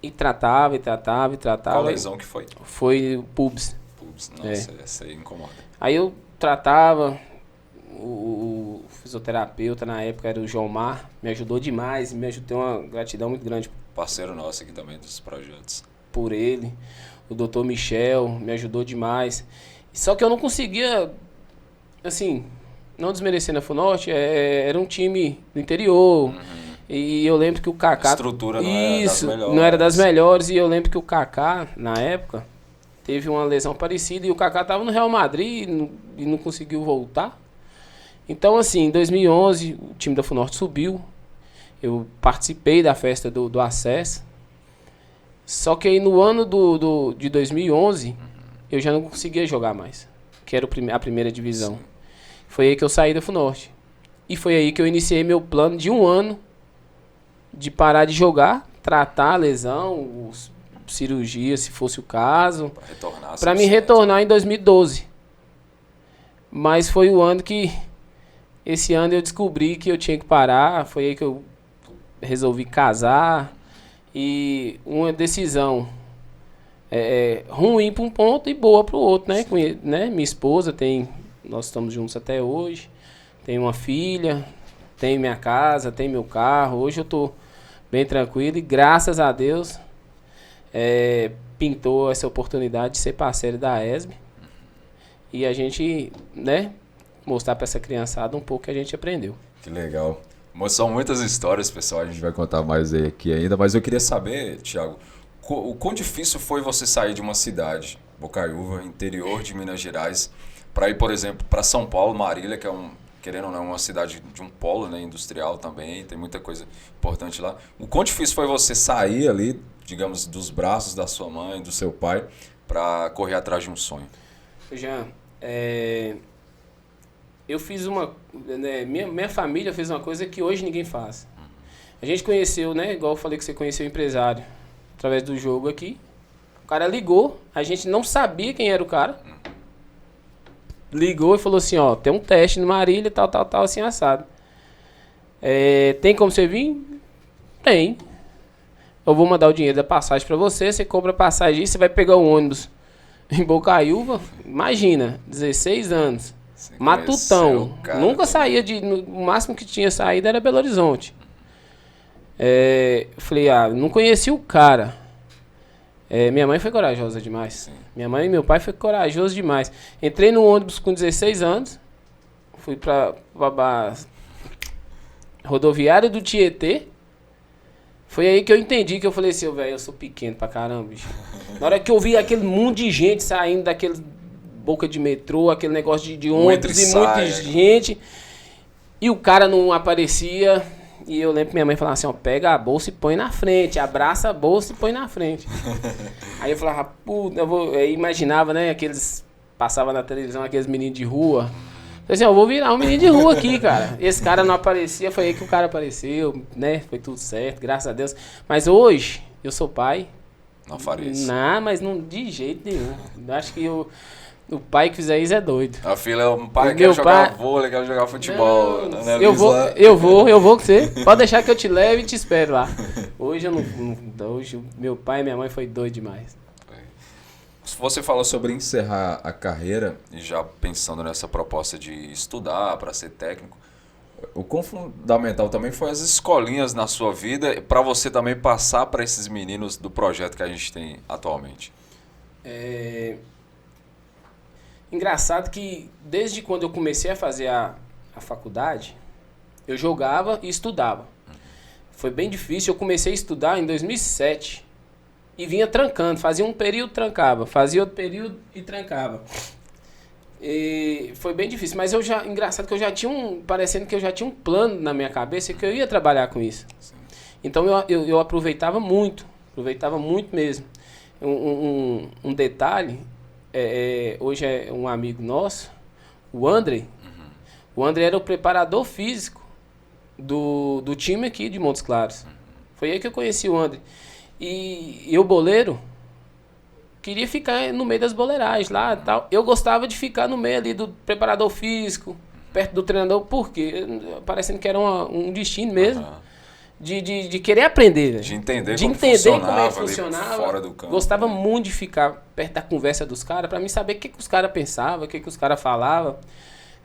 e tratava. Qual lesão que foi? Foi o pubis. Nossa, essa aí incomoda. Aí eu tratava, o fisioterapeuta na época era o João Mar, me ajudou demais, tenho uma gratidão muito grande. Parceiro nosso aqui também dos projetos. Por ele. O Dr. Michel me ajudou demais. Só que eu não conseguia, assim, não desmerecendo a FUNORTE, era um time do interior. E eu lembro que o Kaká... A estrutura não era das melhores. Não era das melhores. E eu lembro que o Kaká, na época, teve uma lesão parecida. E o Kaká estava no Real Madrid e não conseguiu voltar. Então, assim, em 2011, o time da FUNORTE subiu. Eu participei da festa do acesso. Só que aí no ano de 2011, eu já não conseguia jogar mais. Que era a primeira divisão. Sim. Foi aí que eu saí da FUNORTE. E foi aí que eu iniciei meu plano de 1 ano de parar de jogar, tratar a lesão, cirurgia, se fosse o caso. Para me retornar em 2012. Mas foi o ano que... Esse ano eu descobri que eu tinha que parar. Foi aí que eu resolvi casar. E uma decisão ruim para um ponto e boa para o outro, né? Minha esposa nós estamos juntos até hoje. Tenho uma filha, tenho minha casa, tenho meu carro. Hoje eu estou bem tranquilo e graças a Deus pintou essa oportunidade de ser parceiro da ESB. E a gente, né, mostrar para essa criançada um pouco que a gente aprendeu. Que legal. São muitas histórias, pessoal, a gente vai contar mais aqui ainda, mas eu queria saber, Thiago, o quão difícil foi você sair de uma cidade, Bocaiúva, interior de Minas Gerais, para ir, por exemplo, para São Paulo, Marília, que é querendo ou não, uma cidade de um polo, né, industrial também, tem muita coisa importante lá. O quão difícil foi você sair ali, digamos, dos braços da sua mãe, do seu pai, para correr atrás de um sonho? Jean, eu fiz minha família fez uma coisa que hoje ninguém faz. A gente conheceu, né? Igual eu falei que você conheceu o empresário. através do jogo aqui. O cara ligou, a gente não sabia quem era o cara. Ligou e falou assim, ó, tem um teste no Marília, tal, assim, assado. Tem como você vir? Tem. Eu vou mandar o dinheiro da passagem pra você, você compra a passagem aí, você vai pegar o ônibus em Bocaiúva. Imagina, 16 anos. Você matutão. Nunca saía o máximo que tinha saído era Belo Horizonte. Eu falei, não conheci o cara. Minha mãe foi corajosa demais. Sim. Minha mãe e meu pai foi corajoso demais. Entrei no ônibus com 16 anos. Fui pra rodoviária do Tietê. Foi aí que eu entendi, que eu falei assim, velho, eu sou pequeno pra caramba, bicho. Na hora que eu vi aquele mundo de gente saindo daquele boca de metrô, aquele negócio de ônibus e muita gente, e o cara não aparecia, e eu lembro que minha mãe falava assim, ó, pega a bolsa e põe na frente, abraça a bolsa e põe na frente. Aí eu falava, puta, eu imaginava, né, passava na televisão aqueles meninos de rua. Falei assim, eu vou virar um menino de rua aqui, cara. Esse cara não aparecia, foi aí que o cara apareceu, né? Foi tudo certo, graças a Deus. Mas hoje, eu sou pai. Não faria isso. Não, mas não, de jeito nenhum. Eu acho que o pai que fizer isso é doido. A filha, o pai quer jogar vôlei, quer jogar futebol. Não, né, eu vou com você. Pode deixar que eu te leve e te espero lá. Hoje hoje meu pai e minha mãe foi doido demais. Você falou sobre encerrar a carreira e já pensando nessa proposta de estudar para ser técnico, o quão fundamental também foi as escolinhas na sua vida para você também passar para esses meninos do projeto que a gente tem atualmente? Engraçado que desde quando eu comecei a fazer a faculdade, eu jogava e estudava. Foi bem difícil, eu comecei a estudar em 2007. E vinha trancando, fazia um período, trancava, fazia outro período e trancava. E foi bem difícil, mas engraçado que eu já tinha parecendo que eu já tinha um plano na minha cabeça que eu ia trabalhar com isso. Sim. Então eu aproveitava muito mesmo. Um detalhe, hoje é um amigo nosso, o André. O André era o preparador físico do time aqui de Montes Claros. Foi aí que eu conheci o André. E o boleiro queria ficar no meio das boleiragens lá e tal. Eu gostava de ficar no meio ali do preparador físico, perto do treinador, porque parecendo que era um destino mesmo. De querer aprender. De entender como é que funcionava fora do campo. Gostava muito de ficar perto da conversa dos caras, pra mim saber o que os caras pensavam, o que os caras falavam.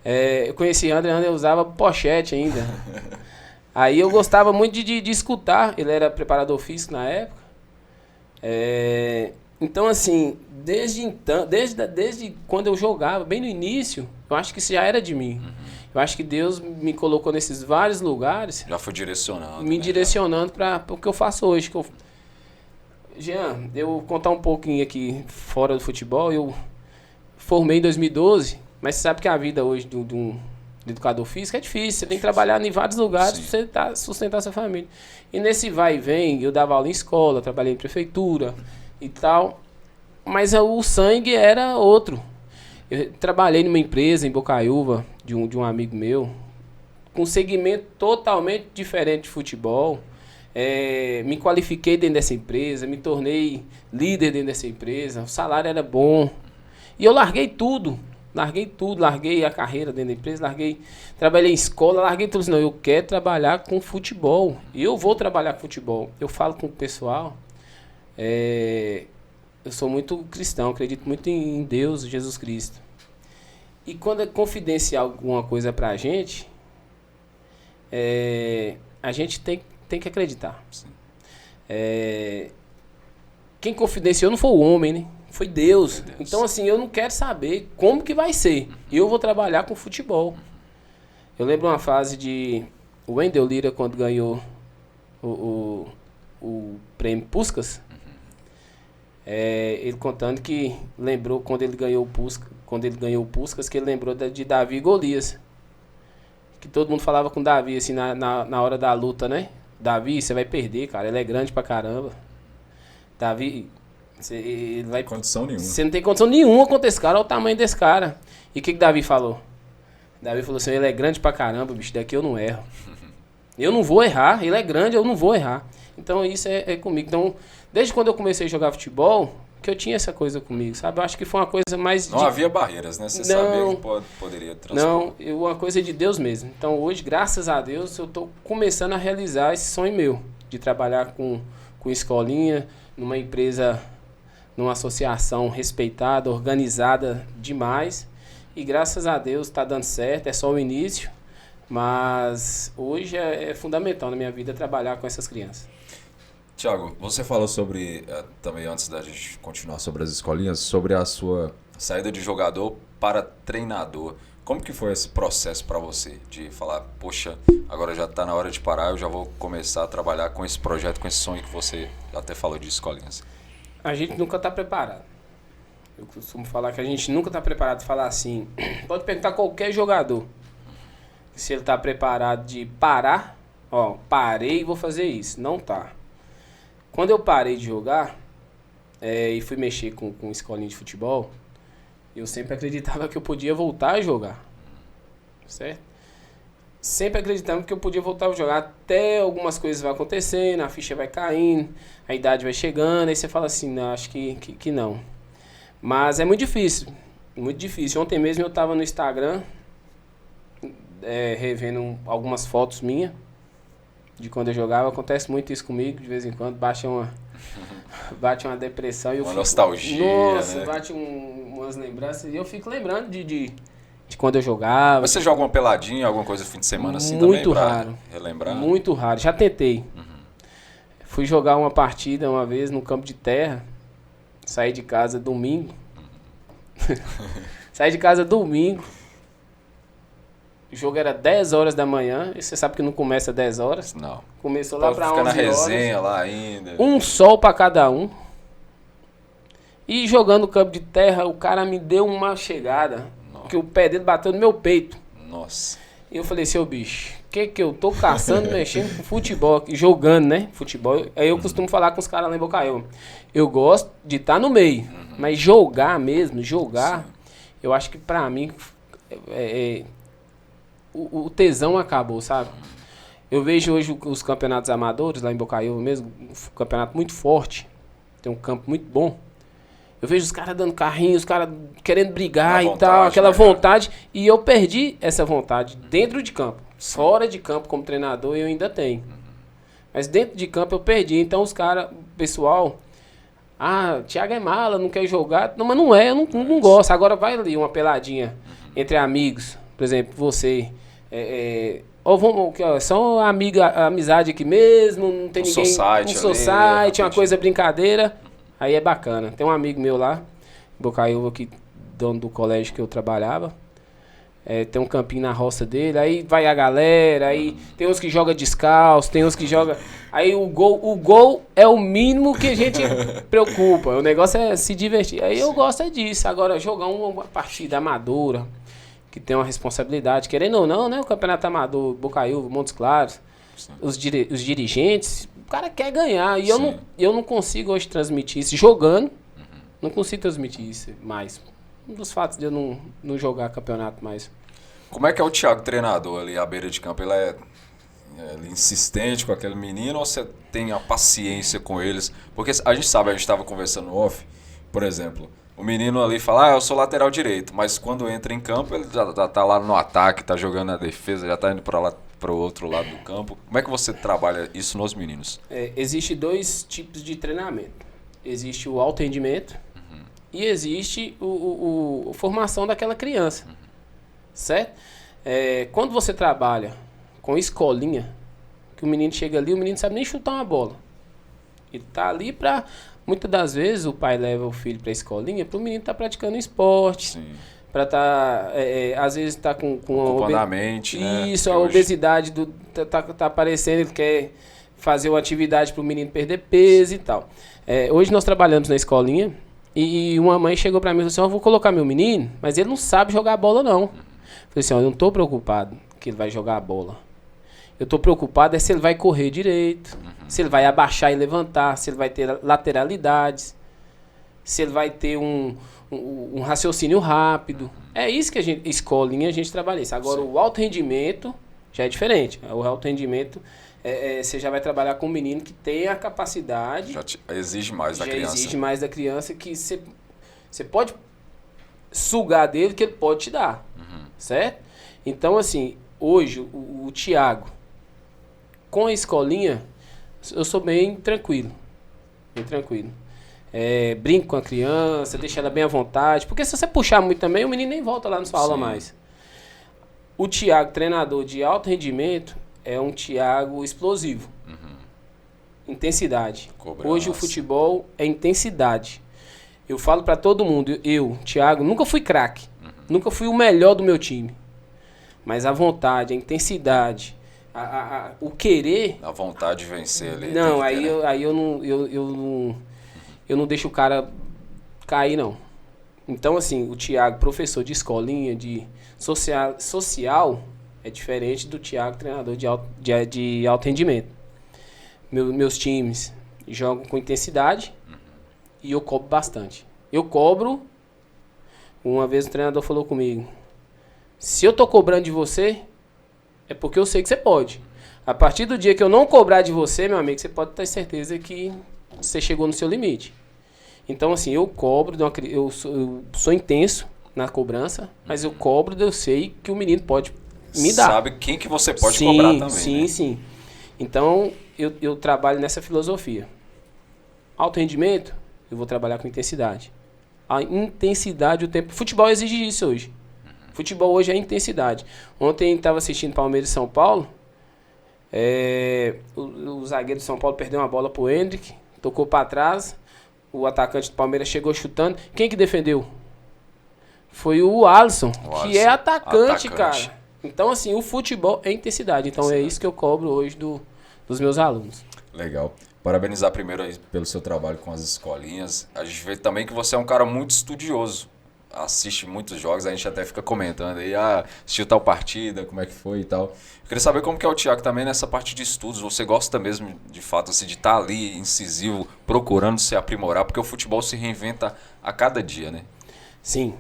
Eu conheci André usava pochete ainda. Aí eu gostava muito de escutar. Ele era preparador físico na época. Então, assim, desde quando eu jogava, bem no início, eu acho que isso já era de mim. Eu acho que Deus me colocou nesses vários lugares. Já foi direcionando. Direcionando para o que eu faço hoje. Jean, eu vou contar um pouquinho aqui fora do futebol. Eu formei em 2012, mas você sabe que a vida hoje de um educador físico é difícil. Você tem que trabalhar em vários lugares para você sustentar sua família. E nesse vai e vem, eu dava aula em escola, trabalhei em prefeitura e tal. Mas o sangue era outro. Eu trabalhei numa empresa em Bocaiúva, de um amigo meu, com um segmento totalmente diferente de futebol. Me qualifiquei dentro dessa empresa, me tornei líder dentro dessa empresa, o salário era bom. E eu larguei tudo, larguei a carreira dentro da empresa, trabalhei em escola, larguei tudo. Não, eu quero trabalhar com futebol, eu vou trabalhar com futebol. Eu falo com o pessoal, eu sou muito cristão, acredito muito em Deus, Jesus Cristo. E quando é confidencial alguma coisa pra gente, a gente tem que acreditar. Quem confidenciou não foi o homem, né? Foi Deus. Então, assim, eu não quero saber como que vai ser. Eu vou trabalhar com futebol. Eu lembro uma fase de o Wendel Lira, quando ganhou o prêmio Puskás, ele contando que lembrou quando ele ganhou o Puskás, que ele lembrou de Davi e Golias. Que todo mundo falava com Davi, assim, na hora da luta, né? Davi, você vai perder, cara. Ele é grande pra caramba. Davi... Ele vai... Condição nenhuma. Você não tem condição nenhuma contra esse cara, olha o tamanho desse cara. E o que Davi falou? Davi falou assim, ele é grande pra caramba, bicho, daqui eu não erro. Eu não vou errar, ele é grande, eu não vou errar. Então isso é comigo. Então, desde quando eu comecei a jogar futebol, que eu tinha essa coisa comigo, sabe? Eu acho que foi uma coisa mais... Não havia barreiras, né? Você sabia que poderia transpor. Não, uma coisa de Deus mesmo. Então hoje, graças a Deus, eu tô começando a realizar esse sonho meu, de trabalhar com escolinha, numa empresa, numa associação respeitada, organizada demais. E graças a Deus está dando certo, é só o início. Mas hoje é fundamental na minha vida trabalhar com essas crianças. Thiago, você falou sobre, também antes da gente continuar sobre as escolinhas, sobre a sua saída de jogador para treinador. Como que foi esse processo para você? De falar, poxa, agora já está na hora de parar, eu já vou começar a trabalhar com esse projeto, com esse sonho que você até falou de escolinhas. A gente nunca está preparado. Eu costumo falar que a gente nunca está preparado. Falar assim, pode perguntar a qualquer jogador se ele está preparado de parar. Ó, parei e vou fazer isso. Não tá. Quando eu parei de jogar e fui mexer com escolinha de futebol, eu sempre acreditava que eu podia voltar a jogar. Certo? Sempre acreditava que eu podia voltar a jogar. Até algumas coisas vão acontecendo, a ficha vai caindo, a idade vai chegando, aí você fala assim, não, acho que não. Mas é muito difícil, muito difícil. Ontem mesmo eu estava no Instagram, revendo algumas fotos minhas de quando eu jogava. Acontece muito isso comigo, de vez em quando bate uma depressão. E eu uma fico, nostalgia, nossa, né? Bate umas lembranças e eu fico lembrando de quando eu jogava. Mas você joga uma peladinha, alguma coisa no fim de semana assim muito também? Raro. Relembrar? Muito raro, já tentei. Fui jogar uma partida uma vez no campo de terra, saí de casa domingo. Saí de casa domingo. O jogo era 10 horas da manhã, e você sabe que não começa 10 horas. Não. Começou lá pra 11 horas. Fica na horas. resenha lá ainda. Um sol pra cada um. E jogando no campo de terra, o cara me deu uma chegada, que o pé dele bateu no meu peito. Nossa. E eu falei, seu bicho, que eu tô caçando, mexendo com futebol, aqui, jogando, né? Futebol. Aí eu costumo falar com os caras lá em Bocaiúva. Eu gosto de estar no meio, mas jogar mesmo, Sim. eu acho que pra mim o tesão acabou, sabe? Eu vejo hoje os campeonatos amadores lá em Bocaiúva mesmo, um campeonato muito forte, tem um campo muito bom. Eu vejo os caras dando carrinho, os caras querendo brigar e tal, aquela vontade. E eu perdi essa vontade dentro de campo. Fora de campo, como treinador, eu ainda tenho. Mas dentro de campo eu perdi. Então os caras, o pessoal... Thiago é mala, não quer jogar. Não, mas não é, eu não gosto. Agora vai ali uma peladinha entre amigos. Por exemplo, você... só amizade aqui mesmo, não tem ninguém... Society um society, uma coisa brincadeira... Aí é bacana. Tem um amigo meu lá, Bocaiúva, que dono do colégio que eu trabalhava. Tem um campinho na roça dele. Aí vai a galera. Aí tem uns que jogam descalço, tem uns que jogam... Aí o gol é o mínimo que a gente preocupa. O negócio é se divertir. Aí eu gosto disso. Agora, jogar uma partida amadora, que tem uma responsabilidade. Querendo ou não, né? O campeonato amador, Bocaiúva, Montes Claros, os dirigentes... O cara quer ganhar e eu não consigo hoje transmitir isso jogando. Não consigo transmitir isso mais. Um dos fatos de eu não jogar campeonato mais. Como é que é o Thiago treinador ali à beira de campo? Ele é insistente com aquele menino ou você tem a paciência com eles? Porque a gente sabe, a gente estava conversando off, por exemplo, o menino ali fala, eu sou lateral direito, mas quando entra em campo ele já tá lá no ataque, tá jogando na defesa, já tá indo para lá para o outro lado do campo. Como é que você trabalha isso nos meninos? Existe 2 tipos de treinamento. Existe o alto rendimento e existe a formação daquela criança. Certo? Quando você trabalha com escolinha, que o menino chega ali, o menino não sabe nem chutar uma bola. Ele tá ali para... Muitas das vezes o pai leva o filho para a escolinha para o menino estar praticando esporte. Sim. Para às vezes tá com ocupando a mente, né? Isso, a obesidade tá aparecendo, ele quer fazer uma atividade para o menino perder peso e tal. Hoje nós trabalhamos na escolinha e uma mãe chegou para mim e falou assim, eu vou colocar meu menino, mas ele não sabe jogar bola não. Falei assim, eu não tô preocupado que ele vai jogar a bola. Eu tô preocupado se ele vai correr direito, se ele vai abaixar e levantar, se ele vai ter lateralidades, se ele vai ter um raciocínio rápido. É isso que escolinha a gente trabalha isso. Agora, o alto rendimento já é diferente. O alto rendimento, você já vai trabalhar com um menino que tem a capacidade... Exige mais da criança. Exige mais da criança, que você pode sugar dele, que ele pode te dar. Certo? Então, assim, hoje, o Thiago, com a escolinha, eu sou bem tranquilo. Bem tranquilo. Brinco com a criança, deixo ela bem à vontade. Porque se você puxar muito também, o menino nem volta lá na sua aula mais. O Thiago, treinador de alto rendimento, é um Thiago explosivo. Intensidade. Cobrança. Hoje o futebol é intensidade. Eu falo pra todo mundo, eu, Thiago, nunca fui craque. Nunca fui o melhor do meu time. Mas a vontade, a intensidade, o querer... A vontade de vencer ali. Não, aí eu não deixo o cara cair, não. Então, assim, o Thiago, professor de escolinha, de social, é diferente do Thiago, treinador de alto rendimento. Meus times jogam com intensidade e eu cobro bastante. Eu cobro... Uma vez o treinador falou comigo, se eu tô cobrando de você, é porque eu sei que você pode. A partir do dia que eu não cobrar de você, meu amigo, você pode ter certeza que você chegou no seu limite. Então, assim, eu cobro, eu sou intenso na cobrança, mas eu cobro, eu sei que o menino pode me dar. Sabe quem que você pode cobrar também, Sim, né? sim. Então, eu trabalho nessa filosofia. Alto rendimento, eu vou trabalhar com intensidade. A intensidade, o tempo. Futebol exige isso hoje. Futebol hoje é intensidade. Ontem estava assistindo Palmeiras e São Paulo. O zagueiro de São Paulo perdeu uma bola pro Hendrick, tocou para trás. O atacante do Palmeiras chegou chutando. Quem que defendeu? Foi o Alisson, que é atacante, cara. Então, assim, o futebol é intensidade. Então, é isso que eu cobro hoje dos meus alunos. Legal. Parabenizar primeiro aí pelo seu trabalho com as escolinhas. A gente vê também que você é um cara muito estudioso. Assiste muitos jogos, a gente até fica comentando aí, assistiu tal partida, como é que foi e tal. Eu queria saber como que é o Thiago também nessa parte de estudos. Você gosta mesmo, de fato, assim, de estar ali, incisivo, procurando se aprimorar, porque o futebol se reinventa a cada dia, né? Sim,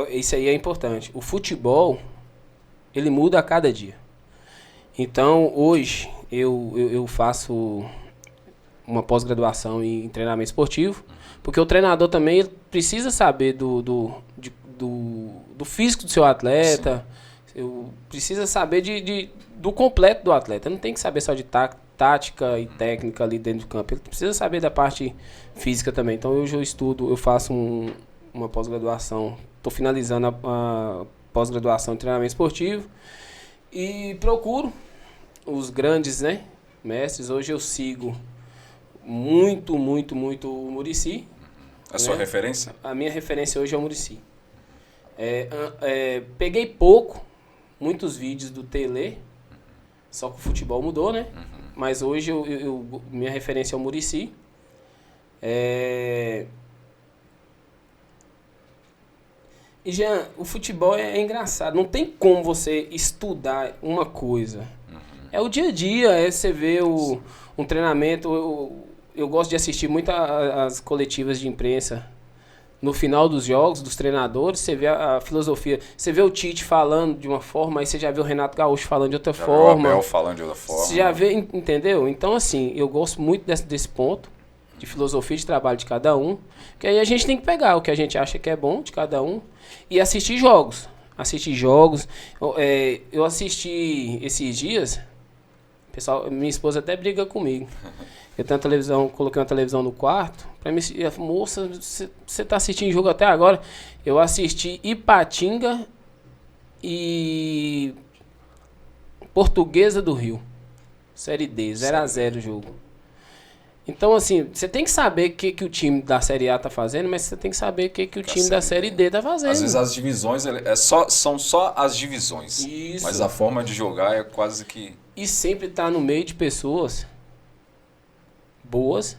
isso aí é importante. O futebol, ele muda a cada dia. Então, hoje, eu faço uma pós-graduação em treinamento esportivo, porque o treinador também ele precisa saber do físico do seu atleta, precisa saber do completo do atleta. Não tem que saber só de tática e técnica ali dentro do campo, ele precisa saber da parte física também. Então hoje eu faço uma pós-graduação, estou finalizando a pós-graduação em treinamento esportivo e procuro os grandes, né, mestres. Hoje eu sigo muito o Muricy. A sua referência? A minha referência hoje é o Muricy. Peguei muitos vídeos do Tele, só que o futebol mudou, né? Mas hoje minha referência é o Muricy. E, Jean, o futebol é engraçado. Não tem como você estudar uma coisa. É o dia a dia, você vê um treinamento. Eu gosto de assistir muito as coletivas de imprensa. No final dos jogos, dos treinadores, você vê a filosofia. Você vê o Tite falando de uma forma, aí você já vê o Renato Gaúcho falando de outra forma. O Abel falando de outra forma. Você já vê, entendeu? Então, assim, eu gosto muito desse ponto, de filosofia de trabalho de cada um. Que aí a gente tem que pegar o que a gente acha que é bom de cada um e assistir jogos. Eu assisti esses dias, pessoal, minha esposa até briga comigo. Eu tenho coloquei uma televisão no quarto, pra mim, moça, você tá assistindo jogo até agora? Eu assisti Ipatinga e Portuguesa do Rio, Série D, 0-0 o jogo. Então, assim, você tem que saber o que o time da Série A tá fazendo, mas você tem que saber o que o time da Série D tá fazendo. Às vezes as divisões são só as divisões, isso. Mas a forma de jogar é quase que... E sempre tá no meio de pessoas boas,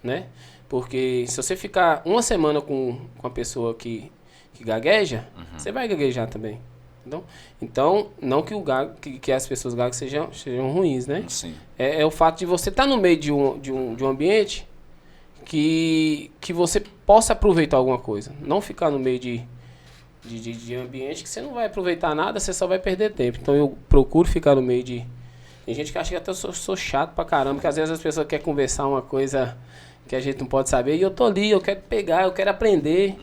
né? Porque se você ficar uma semana com uma pessoa que gagueja, você vai gaguejar também. Então, não que as pessoas gagas sejam ruins, né? Sim. É o fato de você estar no meio de um ambiente que você possa aproveitar alguma coisa. Não ficar no meio de ambiente que você não vai aproveitar nada, você só vai perder tempo. Então eu procuro ficar no meio de... Tem gente que acha que até eu sou chato pra caramba, que às vezes as pessoas querem conversar uma coisa que a gente não pode saber, e eu tô ali, eu quero pegar, eu quero aprender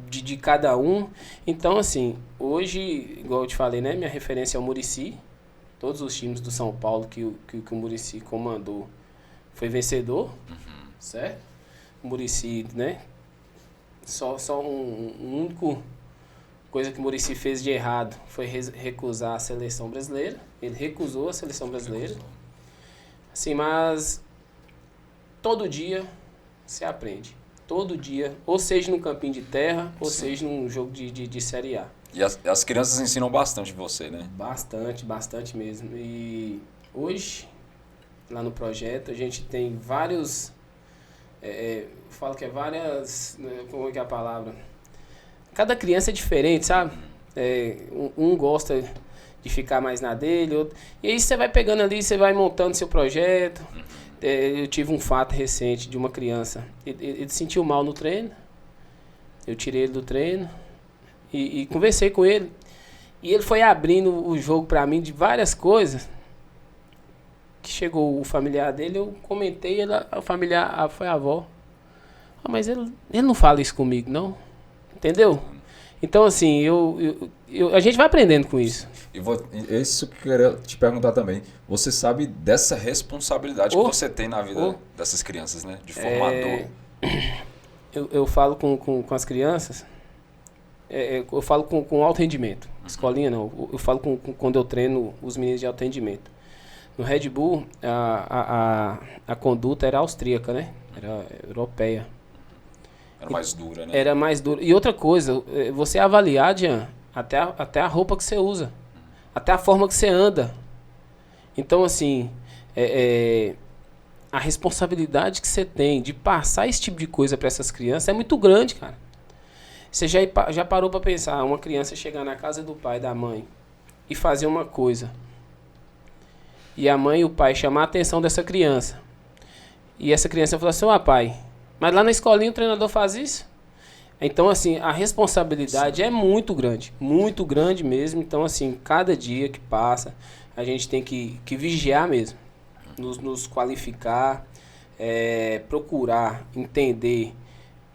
de cada um. Então, assim, hoje, igual eu te falei, né, minha referência é o Muricy. Todos os times do São Paulo que o Muricy comandou foi vencedor, certo? O Muricy, né, só um único coisa que o Muricy fez de errado foi recusar a seleção brasileira. Ele recusou a seleção brasileira. Assim, mas todo dia você aprende. Todo dia, ou seja num campinho de terra, ou seja num jogo de Série A. E as crianças ensinam bastante você, né? Bastante mesmo. E hoje, lá no projeto, a gente tem vários... falo que é várias... Como é que é a palavra? Cada criança é diferente, sabe? Um gosta de ficar mais na dele, outro... E aí você vai pegando ali, você vai montando seu projeto. Eu tive um fato recente de uma criança. Ele sentiu mal no treino. Eu tirei ele do treino e conversei com ele. E ele foi abrindo o jogo pra mim de várias coisas. Que chegou o familiar dele, eu comentei, o familiar foi a avó. Mas ele não fala isso comigo, não. Entendeu? Então, assim, a gente vai aprendendo com isso. E isso que eu queria te perguntar também. Você sabe dessa responsabilidade que você tem na vida dessas crianças, né? De formador. Eu falo com as crianças, eu falo com alto rendimento. Escolinha não, eu falo quando eu treino os meninos de alto rendimento. No Red Bull, a conduta era austríaca, né? Era europeia. Era mais dura, né? Era mais dura. E outra coisa, você avaliar, Jean, até a roupa que você usa. Até a forma que você anda. Então, assim, a responsabilidade que você tem de passar esse tipo de coisa para essas crianças é muito grande, cara. Você já parou para pensar, uma criança chegar na casa do pai e da mãe e fazer uma coisa. E a mãe e o pai chamar a atenção dessa criança. E essa criança falar assim, pai, mas lá na escolinha o treinador faz isso? Então, assim, a responsabilidade é muito grande mesmo. Então, assim, cada dia que passa, a gente tem que vigiar mesmo, nos qualificar, procurar entender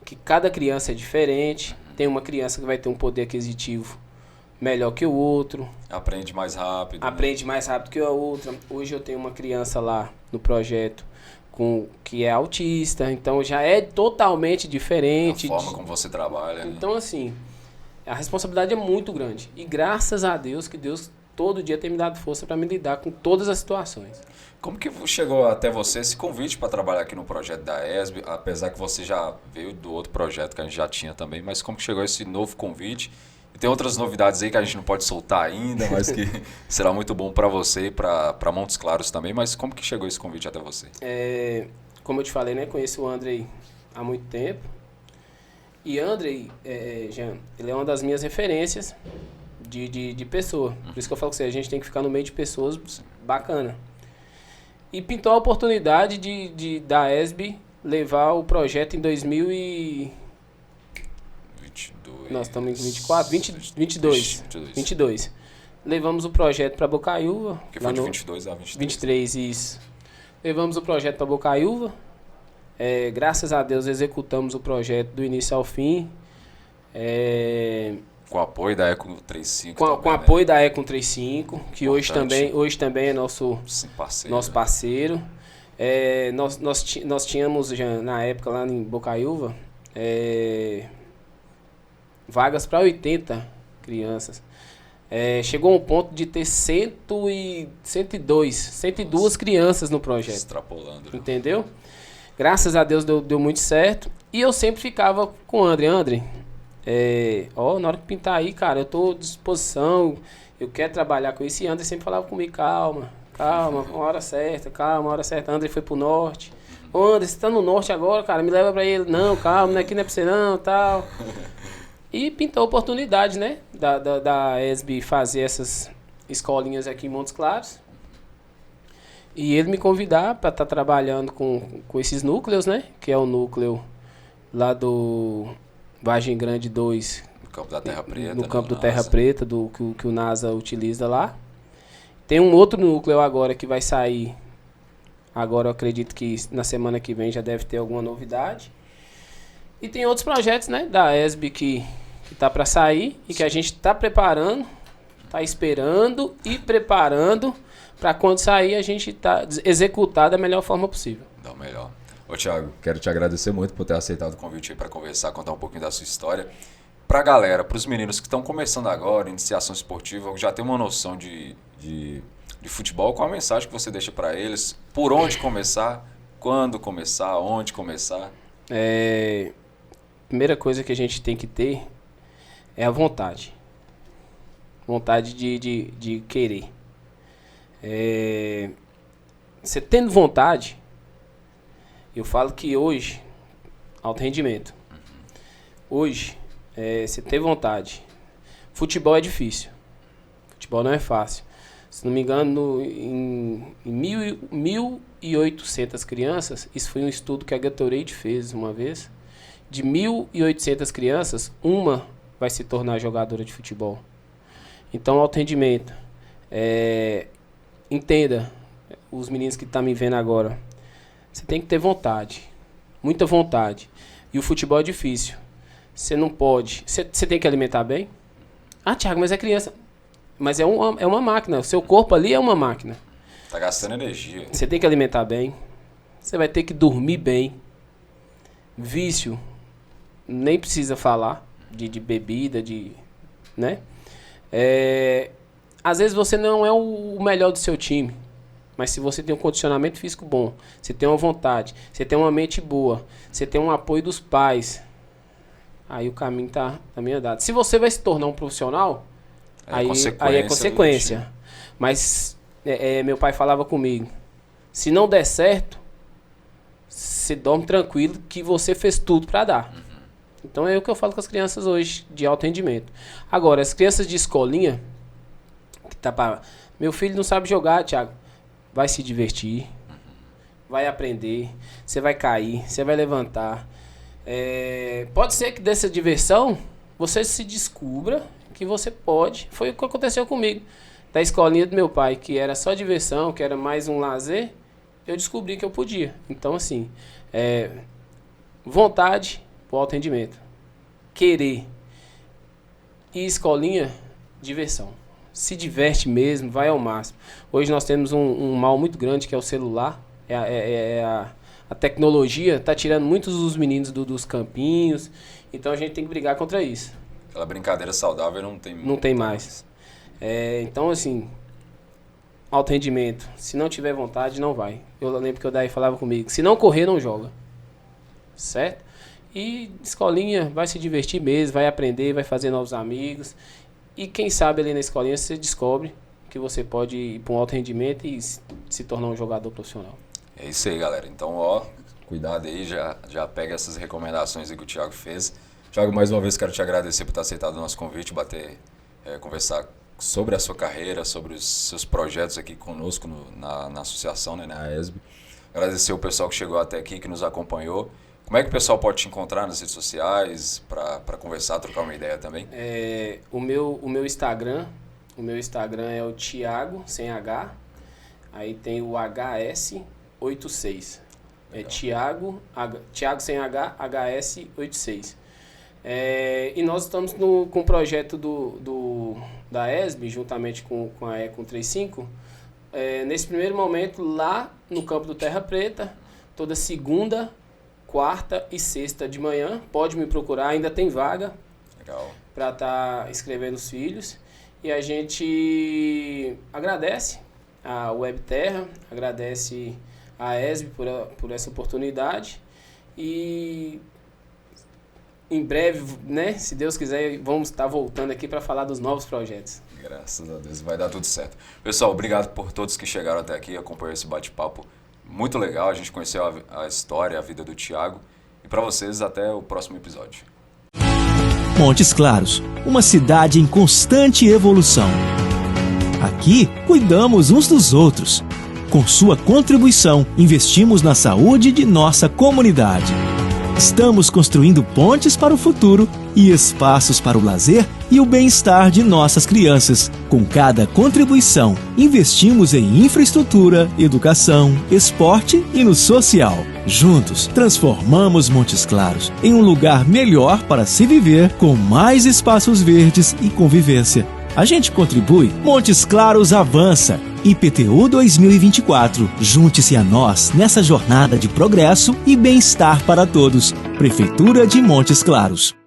que cada criança é diferente. Tem uma criança que vai ter um poder aquisitivo melhor que o outro. Aprende mais rápido. Aprende mais rápido que a outra. Hoje eu tenho uma criança lá no projeto que é autista, então já é totalmente diferente. A forma como você trabalha. Então, assim, a responsabilidade é muito grande. E graças a Deus, que Deus todo dia tem me dado força para me lidar com todas as situações. Como que chegou até você esse convite para trabalhar aqui no projeto da ESB, apesar que você já veio do outro projeto que a gente já tinha também, mas como que chegou esse novo convite? E tem outras novidades aí que a gente não pode soltar ainda, mas que será muito bom para você e para Montes Claros também. Mas como que chegou esse convite até você? Como eu te falei, né? Conheço o Andrei há muito tempo. E Andrei, Jean, ele é uma das minhas referências de pessoa. Por isso que eu falo com você, a gente tem que ficar no meio de pessoas bacana. E pintou a oportunidade da ESB levar o projeto em 2022. Nós estamos em 24, 22. Levamos o projeto para Bocaiúva. Que foi de 22 a 23. 23, isso. Levamos o projeto para Bocaiúva. Graças a Deus executamos o projeto do início ao fim. Com o apoio da Econ 35. Com apoio da Econ 35, que hoje também é nosso parceiro. Nós tínhamos já, na época lá em Bocaiúva, vagas para 80 crianças. Chegou a um ponto de ter 102 crianças no projeto. Extrapolando. Entendeu? Graças a Deus deu muito certo. E eu sempre ficava com o André. Na hora que pintar aí, cara, eu tô à disposição. Eu quero trabalhar com isso. E André sempre falava comigo, calma, uma hora certa. André foi pro norte. Ô, André, você tá no norte agora, cara, me leva pra ele. Não, calma, aqui não é pra você não, tal. E pintou a oportunidade, né, da ESB fazer essas escolinhas aqui em Montes Claros. E ele me convidar para estar trabalhando com esses núcleos, né, que é o núcleo lá do Vargem Grande 2. No campo da Terra Preta. No campo do Terra Preta, que o NASA utiliza lá. Tem um outro núcleo agora que vai sair. Agora eu acredito que na semana que vem já deve ter alguma novidade. E tem outros projetos, né, da ESB que tá para sair e que a gente tá preparando, tá esperando e preparando para quando sair a gente tá executar da melhor forma possível. Da melhor. Ô Thiago, quero te agradecer muito por ter aceitado o convite aí para conversar, contar um pouquinho da sua história. Pra galera, pros meninos que estão começando agora, iniciação esportiva, já tem uma noção de futebol, qual a mensagem que você deixa para eles? Por onde começar? Quando começar? Onde começar? Primeira coisa que a gente tem que ter é a vontade. Vontade de querer. Você tendo vontade, eu falo que hoje, alto rendimento. Hoje, você ter vontade. Futebol é difícil. Futebol não é fácil. Se não me engano, em 1.800 crianças, isso foi um estudo que a Gatorade fez uma vez. De 1.800 crianças, uma vai se tornar jogadora de futebol. Então, alto rendimento. Entenda, os meninos que estão me vendo agora, você tem que ter vontade, muita vontade. E o futebol é difícil. Você não pode. Você tem que alimentar bem? Ah, Thiago, mas é criança. Mas é uma máquina. O seu corpo ali é uma máquina. Tá gastando energia. Você tem que alimentar bem. Você vai ter que dormir bem. Vício, nem precisa falar de bebida, né? Às vezes você não é o melhor do seu time, mas se você tem um condicionamento físico bom, você tem uma vontade, você tem uma mente boa, você tem um apoio dos pais, aí o caminho tá meio andado. Se você vai se tornar um profissional, aí é consequência. Mas meu pai falava comigo, se não der certo, você dorme tranquilo que você fez tudo para dar. Então é o que eu falo com as crianças hoje de alto rendimento. Agora, as crianças de escolinha, que meu filho não sabe jogar, Thiago, vai se divertir, vai aprender, você vai cair, você vai levantar. Pode ser que dessa diversão você se descubra que você pode. Foi o que aconteceu comigo. Da escolinha do meu pai, que era só diversão, que era mais um lazer, eu descobri que eu podia. Então, assim, vontade pro alto rendimento. Querer. E escolinha, diversão. Se diverte mesmo, vai ao máximo. Hoje nós temos um mal muito grande que é o celular. A tecnologia está tirando muitos dos meninos dos campinhos. Então a gente tem que brigar contra isso. Aquela brincadeira saudável não tem mais. Então, assim, alto rendimento. Se não tiver vontade, não vai. Eu lembro que o Daí falava comigo, se não correr, não joga. Certo? E escolinha, vai se divertir mesmo, vai aprender, vai fazer novos amigos. E quem sabe ali na escolinha você descobre que você pode ir para um alto rendimento e se tornar um jogador profissional. É isso aí, galera. Então, cuidado aí, já pega essas recomendações aí que o Thiago fez. Thiago, mais uma vez quero te agradecer por ter aceitado o nosso convite, conversar sobre a sua carreira, sobre os seus projetos aqui conosco na associação, né, na ESB. Agradecer o pessoal que chegou até aqui, que nos acompanhou. Como é que o pessoal pode te encontrar nas redes sociais para conversar, trocar uma ideia também? O meu Instagram é o Thiago, sem H, aí tem o HS86. Thiago sem H, HS86. E nós estamos com o projeto da ESB, juntamente com a Econ 35, nesse primeiro momento lá no campo do Terra Preta, toda segunda, quarta e sexta de manhã. Pode me procurar, ainda tem vaga para estar inscrevendo os filhos. E a gente agradece a Web Terra, agradece a ESB por essa oportunidade. E em breve, né, se Deus quiser, vamos estar voltando aqui para falar dos novos projetos. Graças a Deus, vai dar tudo certo. Pessoal, obrigado por todos que chegaram até aqui, acompanhou esse bate-papo. Muito legal, a gente conheceu a história, a vida do Thiago. E para vocês, até o próximo episódio. Montes Claros, uma cidade em constante evolução. Aqui, cuidamos uns dos outros. Com sua contribuição, investimos na saúde de nossa comunidade. Estamos construindo pontes para o futuro e espaços para o lazer e o bem-estar de nossas crianças. Com cada contribuição, investimos em infraestrutura, educação, esporte e no social. Juntos, transformamos Montes Claros em um lugar melhor para se viver, com mais espaços verdes e convivência. A gente contribui, Montes Claros avança. IPTU 2024. Junte-se a nós nessa jornada de progresso e bem-estar para todos. Prefeitura de Montes Claros.